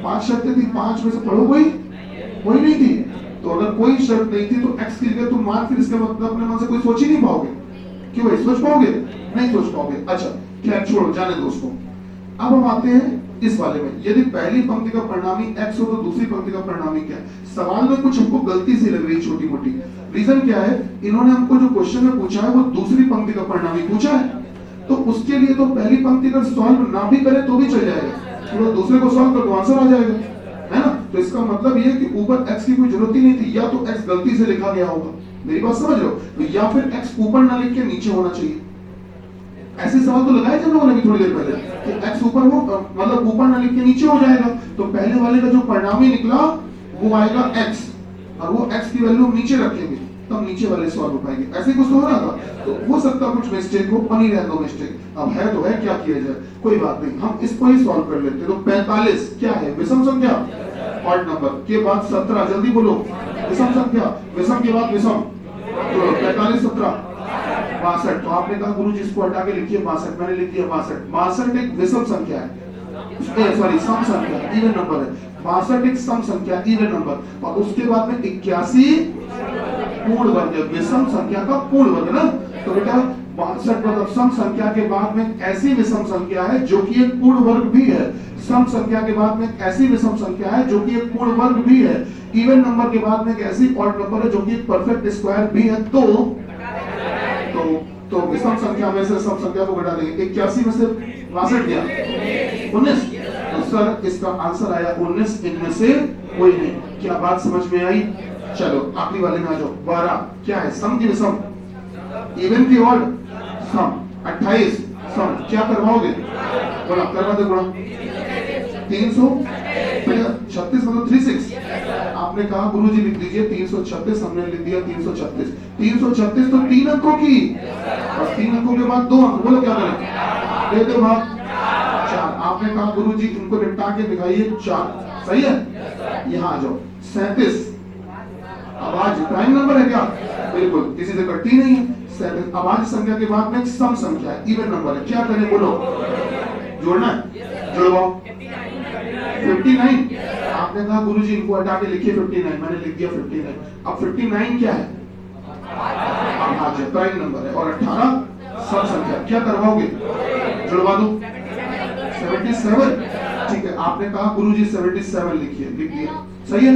5 शर्तें थी, 5 में से पढ़ो कोई नहीं थी। तो अगर कोई शर्त नहीं थी तो x की जगह तुम मान, फिर इसका मतलब अपने मन से कोई सोच ही नहीं पाओगे। क्यों भाई सोच पाओगे? नहीं सोच पाओगे। अच्छा क्या छोड़ो जाने दो उसको। अब हम आते हैं इस वाले में, यदि पहली पंक्ति का परिणामी x हो तो दूसरी पंक्ति का परिणामी क्या है? सवाल में कुछ हमको गलती सी लग रही छोटी मोटी। रीजन क्या है? इन्होंने हमको जो क्वेश्चन में पूछा है वो दूसरी पंक्ति का परिणामी पूछा है, तो उसके लिए तो पहली पंक्ति का सॉल्व ना भी करे तो भी चल जाएगा, तो दूसरे को सॉल्व कर दो आंसर आ जाएगा, है ना। तो इसका मतलब ये कि ऊपर x की कोई जरूरत ही नहीं थी, या तो x गलती से लिखा गया होगा, मेरी बात समझ रहे हो, तो या फिर x ऊपर ना लिख के नीचे होना चाहिए। ऐसे सवाल तो लगाए थे लोगों ने भी थोड़ी देर पहले कि x ऊपर हो मतलब ऊपर ना लिख के नीचे हो जाएगा, तो पहले वाले का जो परिणामी निकला वो आएगा x और वो x की वैल्यू हम नीचे रखेंगे तब नीचे वाले सॉल्व हो पाएंगे। ऐसे कुछ तो हो रहा था, तो हो सकता कुछ मिस्टेक हो, बनी रहे दो मिस्टेक, अब है तो है, क्या किया जाए, कोई बात नहीं, हम इसको ही सॉल्व कर लेते हैं। तो 45 क्या है? विषम संख्या, ऑड नंबर के बाद 17, जल्दी बोलो, विषम संख्या, विषम के बाद विषम, तो 45 17 62। तो आपने कहा गुरुजी इसको हटा के लिखिए 62, मैंने लिख दिया 62। 62 एक विषम संख्या है, सॉरी सम संख्या, इवन नंबर है। 62 एक सम संख्या, इवन नंबर, और उसके बाद में 81 पूर्ण वर्ग है, विषम संख्या का पूर्ण वर्ग ना। तो बेटा 62 मतलब सम संख्या के बाद में ऐसी विषम संख्या है जो कि एक पूर्ण वर्ग भी है, सम संख्या के बाद में ऐसी विषम संख्या है जो कि एक पूर्ण वर्ग भी है, इवन नंबर के बाद में एक ऐसी ऑड नंबर है जो कि एक परफेक्ट स्क्वायर भी है। तो विषम संख्या में से सम संख्या को घटा देंगे, 81 में से 62 गया 19, तो सर इसका आंसर आया 19, इनमें से कोई नहीं। क्या बात समझ में आई? चलो आखिरी वाले में आ जाओ। 12 क्या है? सम की विषम, इवन की ऑड, सम 28 सम क्या करवाओगे? बोला करवा दो गुणा 336 मतलब 36। आपने कहा गुरुजी लिख दीजिए 336, हमने लिख दिया 336। 336 तो 3 अंकों की और 3 अंकों के बाद 2 अंक, बोलो क्या करें? दे दो भाग 4। आपने कहा गुरुजी इनको निपटा के दिखाइए 4, सही है? यहाँ आ जाओ 37। अभाज्य प्राइम नंबर है क्या? बिल्कुल, किसी से कटती नहीं है। 37 अभाज्य संख्या के बाद में सम संख्या है, इवन नंबर है, क्या करें बोलो? जोड़ना है, जुड़वाओ 59। आपने कहा गुरुजी इनको हटा के लिखिए 59, मैंने लिख दिया 59। अब 59 क्या है? अभाज्य प्राइम नंबर है। और 18 सम संख्या, क्या करवाओगे? जुड़वा दो 77। ठीक है, आपने कहा गुरुजी 77 लिखिए, लिख दिया, सही है?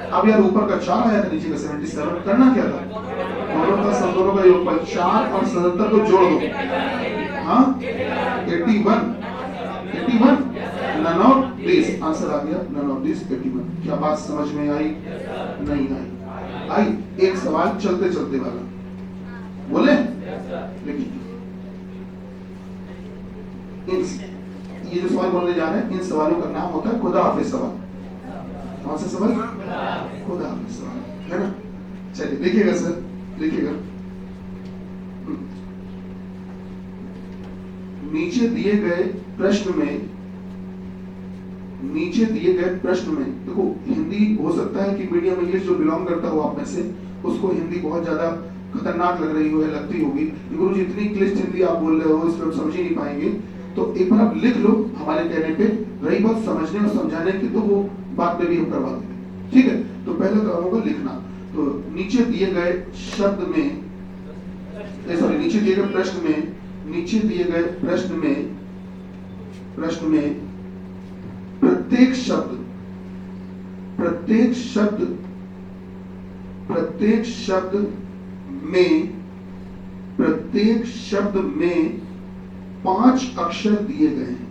अब यार ऊपर का 4 आया था, नीचे का 77, करना क्या था? दोनों का सब दोनों का योगफल 4 और 77 को जोड़ दो। हाँ 81 नन ऑफ दिस, आंसर आ गया नन ऑफ दिस 81। क्या बात समझ में आई? नहीं आई? एक सवाल चलते चलते वाला बोले, लेकिन ये जो सवाल बोलने जा रहे हैं, इन सवालों का नाम होता है खुदा हाफिज सवाल। कौन सा सवाल? खुदा हाफिज सवाल, है ना? चलिए देखिएगा सर, देखिएगा नीचे दिए गए प्रश्न में देखो, हिंदी हो सकता है कि मीडियम इंग्लिश जो बिलोंग करता हो आप में से, उसको हिंदी बहुत ज्यादा खतरनाक लग रही हो या लगती होगी। गुरुजी इतनी क्लिष्ट हिंदी आप बोल रहे हो, इसमें हम समझ ही नहीं पाएंगे। तो एक बार आप लिख लो हमारे कहने पे, रही बात समझने और समझाने की तो वो बात में भी हम करवा देंगे, ठीक है? तो पहले काम होगा लिखना। तो नीचे दिए गए शब्द में, सॉरी नीचे दिए गए प्रश्न में प्रत्येक शब्द में 5 अक्षर दिए गए हैं।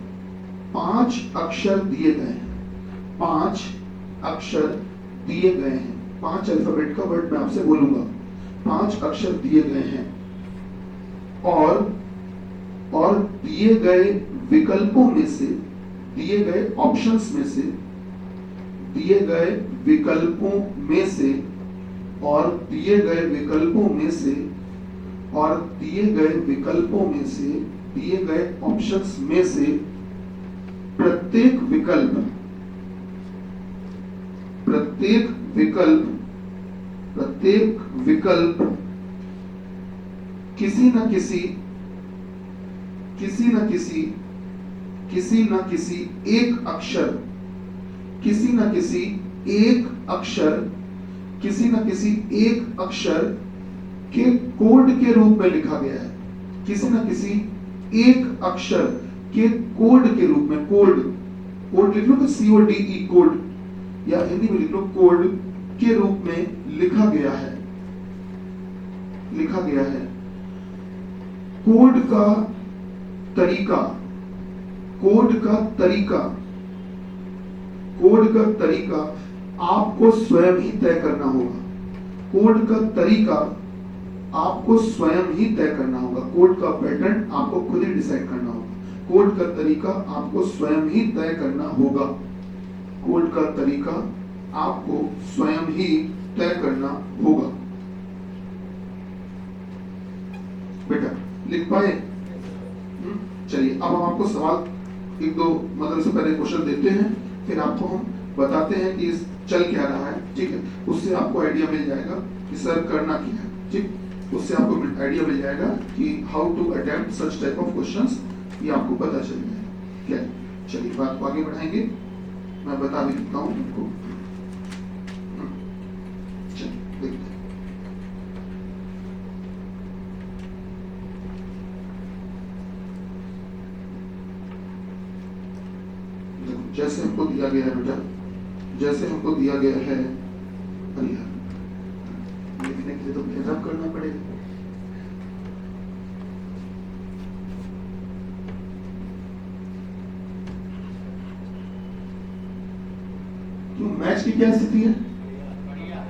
5 अक्षर दिए गए हैं। 5 अक्षर दिए गए हैं। 5 अल्फाबेट का वर्ड मैं आपसे बोलूंगा। 5 अक्षर दिए गए हैं और दिए गए विकल्पों में से, दिए गए ऑप्शंस में से, दिए गए विकल्पों में से और दिए गए विकल्पों में से और दिए गए विकल्पों में से, दिए गए ऑप्शंस में से प्रत्येक विकल्प किसी न किसी एक अक्षर के कोड के रूप में लिखा गया है। किसी न किसी एक अक्षर के कोड के रूप में, कोड लिख लो तो CODE कोड, या हिंदी में लिख लो कोड के रूप में लिखा गया है। कोड का तरीका आपको स्वयं ही तय करना होगा। कोड का तरीका आपको स्वयं ही तय करना होगा। कोड का पैटर्न आपको खुद ही डिसाइड करना होगा। कोड का तरीका आपको स्वयं ही तय करना होगा। कोड का तरीका आपको स्वयं ही तय करना होगा। बेटा लिख पाए? चलिए अब हम आपको सवाल एक दो मतलब से पहले क्वेश्चन देते हैं, फिर आपको हम बताते हैं कि चल क्या रहा है, ठीक है? उससे आपको आइडिया मिल जाएगा कि सर करना क्या है, ठीक? उससे आपको आइडिया मिल जाएगा कि how to attempt such type of questions, ये आपको पता चल जाएगा। क्या? चलिए बात को आगे बढ़ाएंगे, मैं बता भी देता हूँ आपको। चलिए देखते हैं। जैसे हमको दिया गया है बेटा, जैसे हमको दिया गया है, लिखने के लिए तो फिर रब करना पड़ेगा। क्यों मैच की क्या स्थिति है?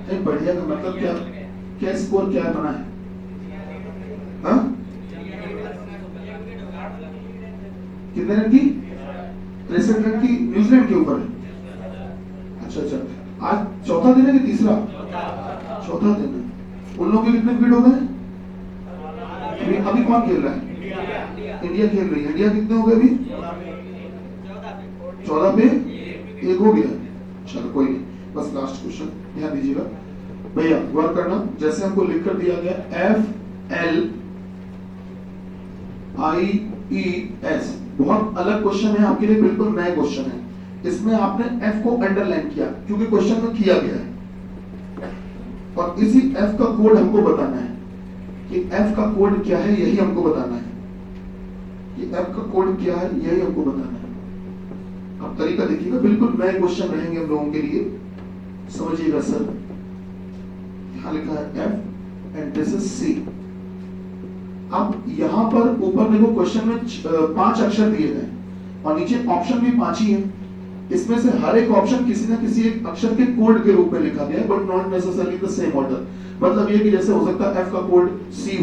नहीं बढ़िया का मतलब क्या स्कोर क्या बना है? हाँ कितने रन की? 63 रन की न्यूजीलैंड के ऊपर है। अच्छा, आज चौथा दिन है कि तीसरा? चौथा दिन है। उन लोगों के कितने विकेट हो गए? अभी कौन खेल रहा है? इंडिया खेल रही है। इंडिया कितने हो गए अभी? 14 पे 1 हो गया। चलो कोई नहीं, बस लास्ट क्वेश्चन ध्यान दीजिएगा भैया, वर्क करना। जैसे हमको लिख कर दिया गया FLIES, बहुत अलग क्वेश्चन है आपके लिए, बिल्कुल नया क्वेश्चन है। इसमें आपने F को अंडरलाइन किया क्योंकि क्वेश्चन में किया गया है, और इसी F का कोड हमको बताना है कि F का कोड क्या है, यही हमको बताना है कि F का कोड क्या है, यही हमको बताना है। अब तरीका देखिएगा, बिल्कुल नए क्वेश्चन रहेंगे हम लोगों के लिए, समझिएगा सर। यहाँ लिखा है F and this is C। अब यहाँ पर ऊपर देखो क्वेश्चन में 5 अक्षर दिए गए और नीचे ऑप्शन भी 5 ही है। इसमें से हर एक ऑप्शन किसी न किसी एक अक्षर के कोड के रूप में लिखा गया है, but not necessarily the same order. मतलब ये कि जैसे हो सकता है F का कोड C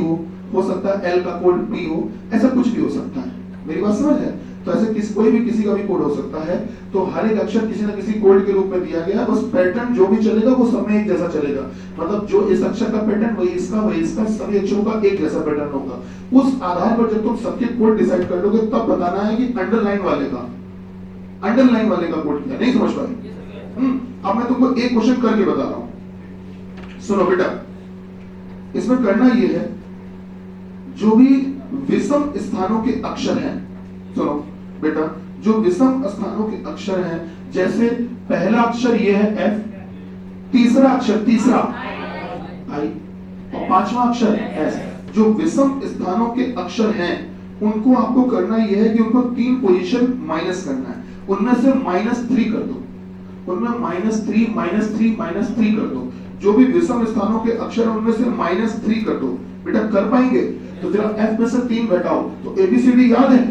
हो सकता है L का कोड B हो, ऐसा कुछ भी हो सकता है। मेरी बात समझ है? तो ऐसे कोई भी किसी का भी कोड हो सकता है। तो हर एक अक्षर किसी न किसी कोड के रूप में दिया गया है, बस पैटर्न जो भी चलेगा वो सब में एक जैसा चलेगा। मतलब जो इस अक्षर का पैटर्न वही इसका, सभी अक्षरों का एक जैसा पैटर्न होगा। उस आधार पर जब तुम सबके कोड डिसाइड कर लोगे तब बताना है कि अंडरलाइन वाले का कोड क्या। नहीं समझ पाए? अब मैं तुमको एक क्वेश्चन करके बता रहा हूं, सुनो बेटा। इसमें करना ये है, जो भी विषम स्थानों के अक्षर हैं, सुनो बेटा, जो विषम स्थानों के अक्षर हैं, जैसे पहला अक्षर ये है F, तीसरा अक्षर I और पांचवा अक्षर S। जो विषम स्थानों के अक्षर हैं उनको आपको करना यह है कि उनको 3 पोजीशन माइनस करना है। उनमें से -3 कर दो, उनमें -3 कर दो। जो भी विषम स्थानों के अक्षर उनमें से -3 कर दो। बेटा कर पाएंगे? तो जरा F में से 3 घटाओ। तो ABCD याद है?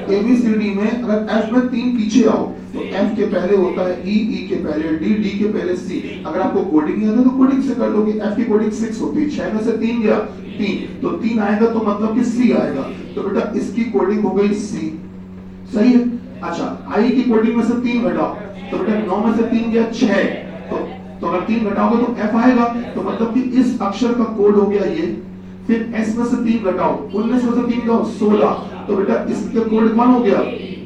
ABCD में अगर F में 3 पीछे आओ तो F के पहले होता है E, E के पहले D, D के पहले C। अगर आपको कोडिंग याद है तो कोडिंग से कर लोगे। F की कोडिंग 6 होती है, 6 में से 3 गया 3, तो 3 आएगा तो मतलब कि C आएगा। तो बेटा इसकी कोडिंग हो गई C, सही है। अच्छा, I की कोडिंग में से 3 घटाओ, तो बेटा 9 में से 3 गया 6, तो अगर 3 घटाओगे तो F आएगा, तो मतलब कि इस अक्षर का कोड हो गया ये। फिर S में से 3 घटाओ, 19 में से 3 घटाओ 16, तो बेटा इसका कोड कौन हो गया?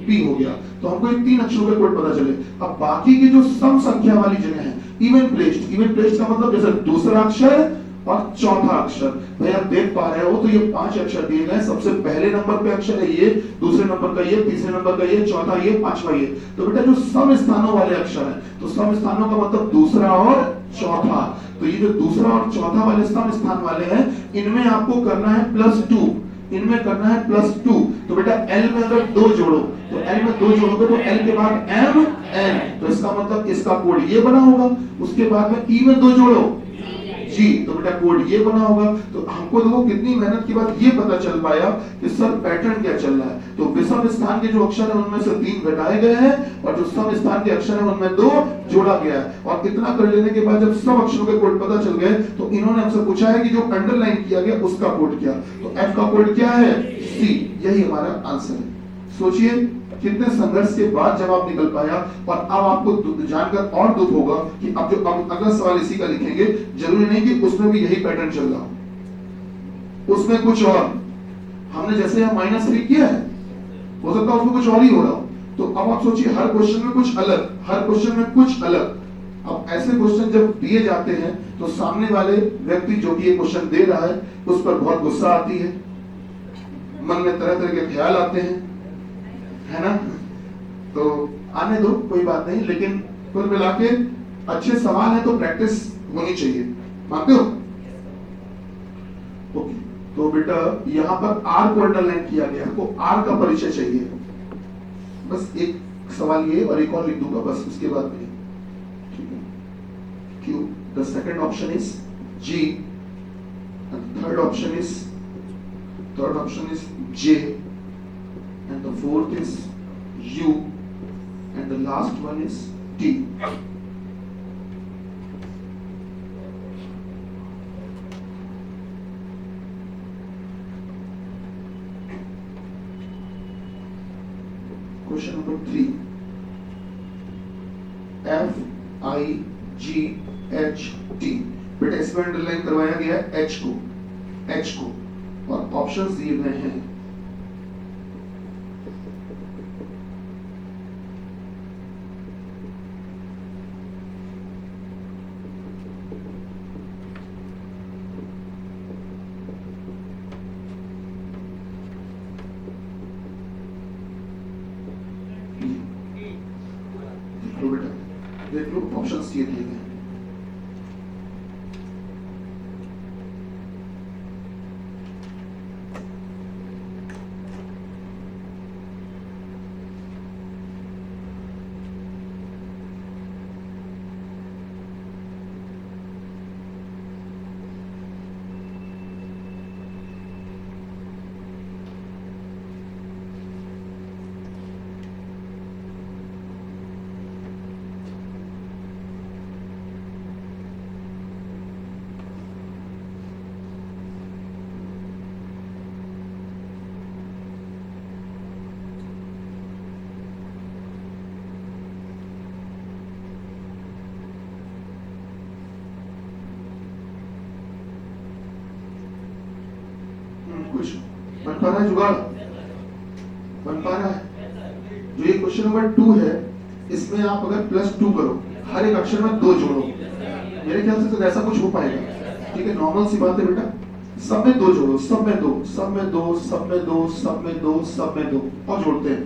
P हो गया। तो हमको ये 3 अक्षरों का कोड पता चले। अब बाकी की जो सम संख्या वाली जगह है, इवन प्लेस्ड का मतलब जैसे दूसरा अक्षर और चौथा अक्षर। भाई आप देख पा रहे हो तो ये 5 अक्षर दिए गए। सबसे पहले नंबर पे अक्षर है ये, दूसरे नंबर का ये, तीसरे नंबर का ये, चौथा ये, पांचवा ये। तो बेटा जो सम स्थानों वाले अक्षर है, तो सम स्थानों का मतलब दूसरा और चौथा। तो ये जो दूसरा और चौथा वाले सम स्थान वाले हैं, इनमें आपको करना है +2, इनमें करना है +2। तो बेटा L में अगर 2 जोड़ो, तो L में 2 जोड़ोगे तो L के बाद M N, तो इसका मतलब इसका कोड ये बना होगा। उसके बाद में E में 2 जोड़ो G, तो बेटा कोड ये बना होगा। तो हमको देखो कितनी मेहनत के बाद ये पता चल पाया कि सर पैटर्न क्या चल रहा है। तो विषम स्थान के जो अक्षर है उनमें से 3 घटाए गए हैं और जो सम स्थान के अक्षर है उनमें 2 जोड़ा गया है। और इतना कर लेने के बाद जब सब अक्षरों के कोड पता चल गए तो इन्होंने हमसे पूछा है कि जो अंडरलाइन किया गया उसका कोड क्या। तो F का कोड क्या है? C। यही हमारा आंसर है। सोचिए कितने संघर्ष के बाद जवाब निकल पाया। और अब आपको जानकर और दुख होगा कि अब जो अगला सवाल इसी का लिखेंगे, जरूरी नहीं कि उसमें भी यही पैटर्न चल रहा हो, उसमें कुछ और। हमने जैसे यहाँ -3 किया है, हो सकता है उसमें कुछ और ही हो रहा हो। तो अब आप सोचिए हर क्वेश्चन में कुछ अलग, हर क्वेश्चन में कुछ अलग। अब ऐसे क्वेश्चन जब दिए जाते हैं तो सामने वाले व्यक्ति जो कि ये क्वेश्चन दे रहा है उस पर बहुत गुस्सा आती है, मन में तरह तरह के ख्याल आते हैं, है ना। तो आने दो, कोई बात नहीं। लेकिन कुल मिला के अच्छे सवाल है तो प्रैक्टिस होनी चाहिए, मानते हो? ओके, तो बेटा यहाँ पर R को अंडरलाइन किया गया, आपको R का परिचय चाहिए। बस एक सवाल ये और एक और लिख दूंगा बस, उसके बाद में ठीक है। Q, the second option is G and the third option is J and the fourth is U and the last one is T. FIGHT। बेटा इसमें अंडरलाइन करवाया गया है H को और ऑप्शंस दिए गए हैं। लो बेटा देख लो ऑप्शंस ये दिए गए हैं। कुछ बन पा रहा है जुगाड़? बन पा रहा है? जो ये क्वेश्चन नंबर 2 है, इसमें आप अगर +2 करो, हर एक अक्षर में 2 जोड़ो, मेरे ख्याल से तो ऐसा कुछ हो पाएगा। ठीक है, नॉर्मल सी बात है बेटा। सब में 2 जोड़ो, सब में 2, सब में 2, सब में 2, सब में 2, सब में 2 और जोड़ते हैं।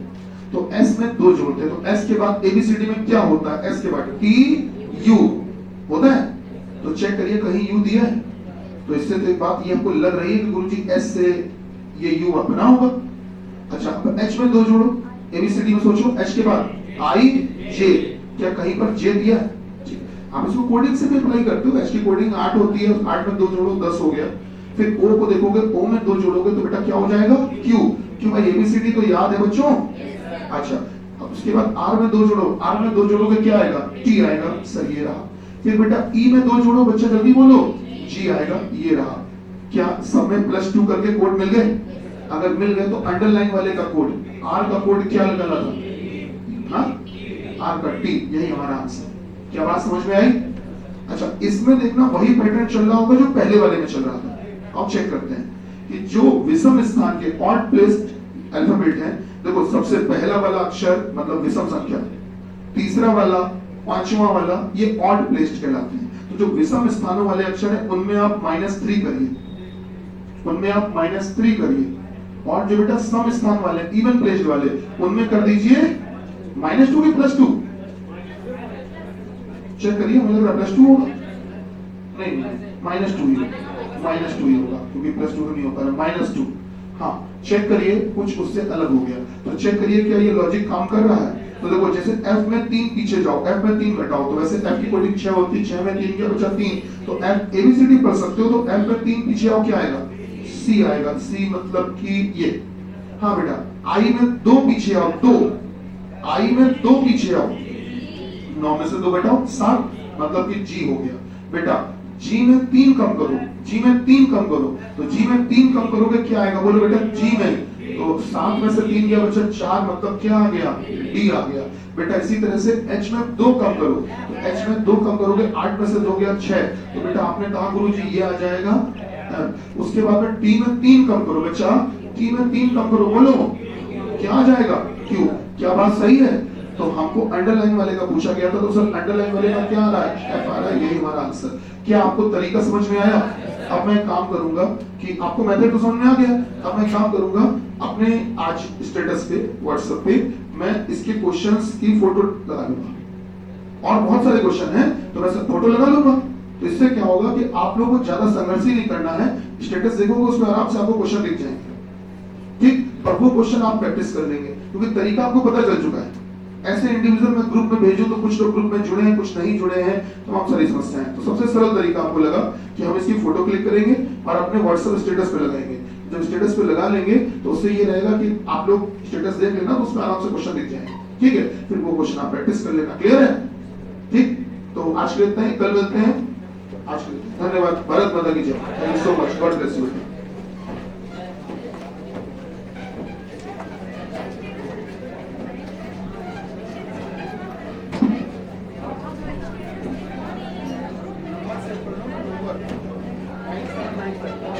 तो S में 2 जोड़ते हैं, तो S के बाद ABCD में क्या होता है? S के बाद TU होता है। तो चेक करिए कहीं U दिया है। तो इससे तो एक बात ये हमको लग रही है कि गुरुजी S से ये U अपना होगा। अच्छा, अब H में 2 जोड़ो, ABCD में सोचो, H के बाद I J, क्या कहीं पर J दिया है? आप इसको कोडिंग से भी अप्लाई करते हो। H की कोडिंग 8 होती है, 8 में 2 जोड़ो 10 हो गया। फिर O को देखोगे, O में 2 जोड़ोगे तो बेटा क्या हो जाएगा? Q। क्यों भाई ABCD तो याद है बच्चों? अच्छा, अब उसके बाद R में 2 जोड़ो, R में 2 जोड़ोगे क्या आएगा? T आएगा। सर ये रहा। फिर बेटा E में 2 जोड़ो, बच्चा जल्दी बोलो, G आएगा। ये रहा। क्या सब में +2 करके कोड मिल गए? अगर मिल गए तो अंडरलाइन वाले का कोड, R का कोड क्या लगाना था? हाँ, R का T, यही हमारा आंसर। क्या बात समझ में आई? अच्छा, इसमें देखना वही पैटर्न चल रहा होगा जो पहले वाले में चल रहा था। अब चेक करते हैं कि जो विषम स्थान के ऑड प्लेस्ड अल्फाबेट हैं, देखो सबसे पहला वाला अक्षर मतलब विषम संख्या, तीसरा वाला, पांचवा वाला ये ऑड प्लेस्ड कहलाते हैं। तो जो विषम स्थानों वाले अक्षर है उनमें आप -3 करिए, उनमें आप -3 करिए। और जो बेटा सम स्थान वाले, इवन प्लेस्ड वाले, उनमें कर दीजिए -2 की +2। चेक करिए, मुझे लग रहा +2 होगा। नहीं, -2 ही होगा क्योंकि +2 तो नहीं हो पा रहा, -2। हाँ, चेक करिए, कुछ उससे अलग हो गया। तो चेक करिए क्या ये लॉजिक काम कर रहा है। तो देखो जैसे F में 3 पीछे जाओ, F में 3 घटाओ, तो वैसे F की कोडिंग 6 होती है, 6 में 3 क्या बचा 3। तो F ABCD पढ़ सकते हो, तो F में 3 पीछे आओ क्या आएगा? C आएगा। C मतलब कि ये। हाँ बेटा, I में 2 पीछे आओ, 2, I में 2 पीछे आओ, 9 में से 2 घटाओ 7, मतलब कि G हो गया। बेटा G में 3 कम करो, G में 3 कम करो, तो G में 3 कम करोगे क्या आएगा? बोलो बेटा G में, तो 7 में से 3 गया बचा 4, मतलब क्या आ गया? D आ गया। बेटा इसी तरह से H में 2 कम करो, तो H में 2 कम करोगे, 8 में से 2 गया 6, तो बेटा आपने कहा गुरुजी ये आ जाएगा। उसके बाद में T में 3 कम करो बच्चा, T में 3 कम करो, बोलो क्या आ जाएगा? Q। क्या बात सही है? तो हमको अंडरलाइन वाले का पूछा गया था, तो सर अंडरलाइन वाले का क्या आ रहा है? F आ रहा है, यही हमारा आंसर। क्या आपको तरीका समझ में आया? अब मैं काम करूंगा कि आपको मेथड तो समझ में आ गया। अब मैं काम करूंगा, अपने आज स्टेटस पे व्हाट्सएप पे मैं इसके क्वेश्चंस की फोटो लगा लूंगा, और बहुत सारे क्वेश्चन हैं तो मैं सब फोटो लगा लूंगा। तो इससे क्या होगा कि आप लोगों को ज्यादा संघर्ष ही नहीं करना है। स्टेटस देखोगे उसमें आराम से आपको क्वेश्चन दिख जाएंगे, ठीक, और वो क्वेश्चन आप प्रैक्टिस कर लेंगे क्योंकि तरीका आपको पता चल चुका है। ऐसे इंडिविजुअल में ग्रुप में भेजूं तो कुछ लोग ग्रुप में जुड़े हैं, कुछ नहीं जुड़े हैं, तमाम सारी समस्याएं हैं। तो सबसे सरल तरीका आपको लगा कि हम इसकी फोटो क्लिक करेंगे और अपने व्हाट्सएप स्टेटस पे लगाएंगे। जब स्टेटस पे लगा लेंगे तो उससे ये रहेगा कि आप लोग स्टेटस देख लेना, तो उसमें आराम से क्वेश्चन दिख जाएंगे, ठीक है। फिर वो क्वेश्चन आप प्रैक्टिस कर लेना, क्लियर है? ठीक, तो आज के लिए इतना ही, कल मिलते हैं। आज के लिए धन्यवाद। भारत माता की जय। Thank you so much, God bless you. 128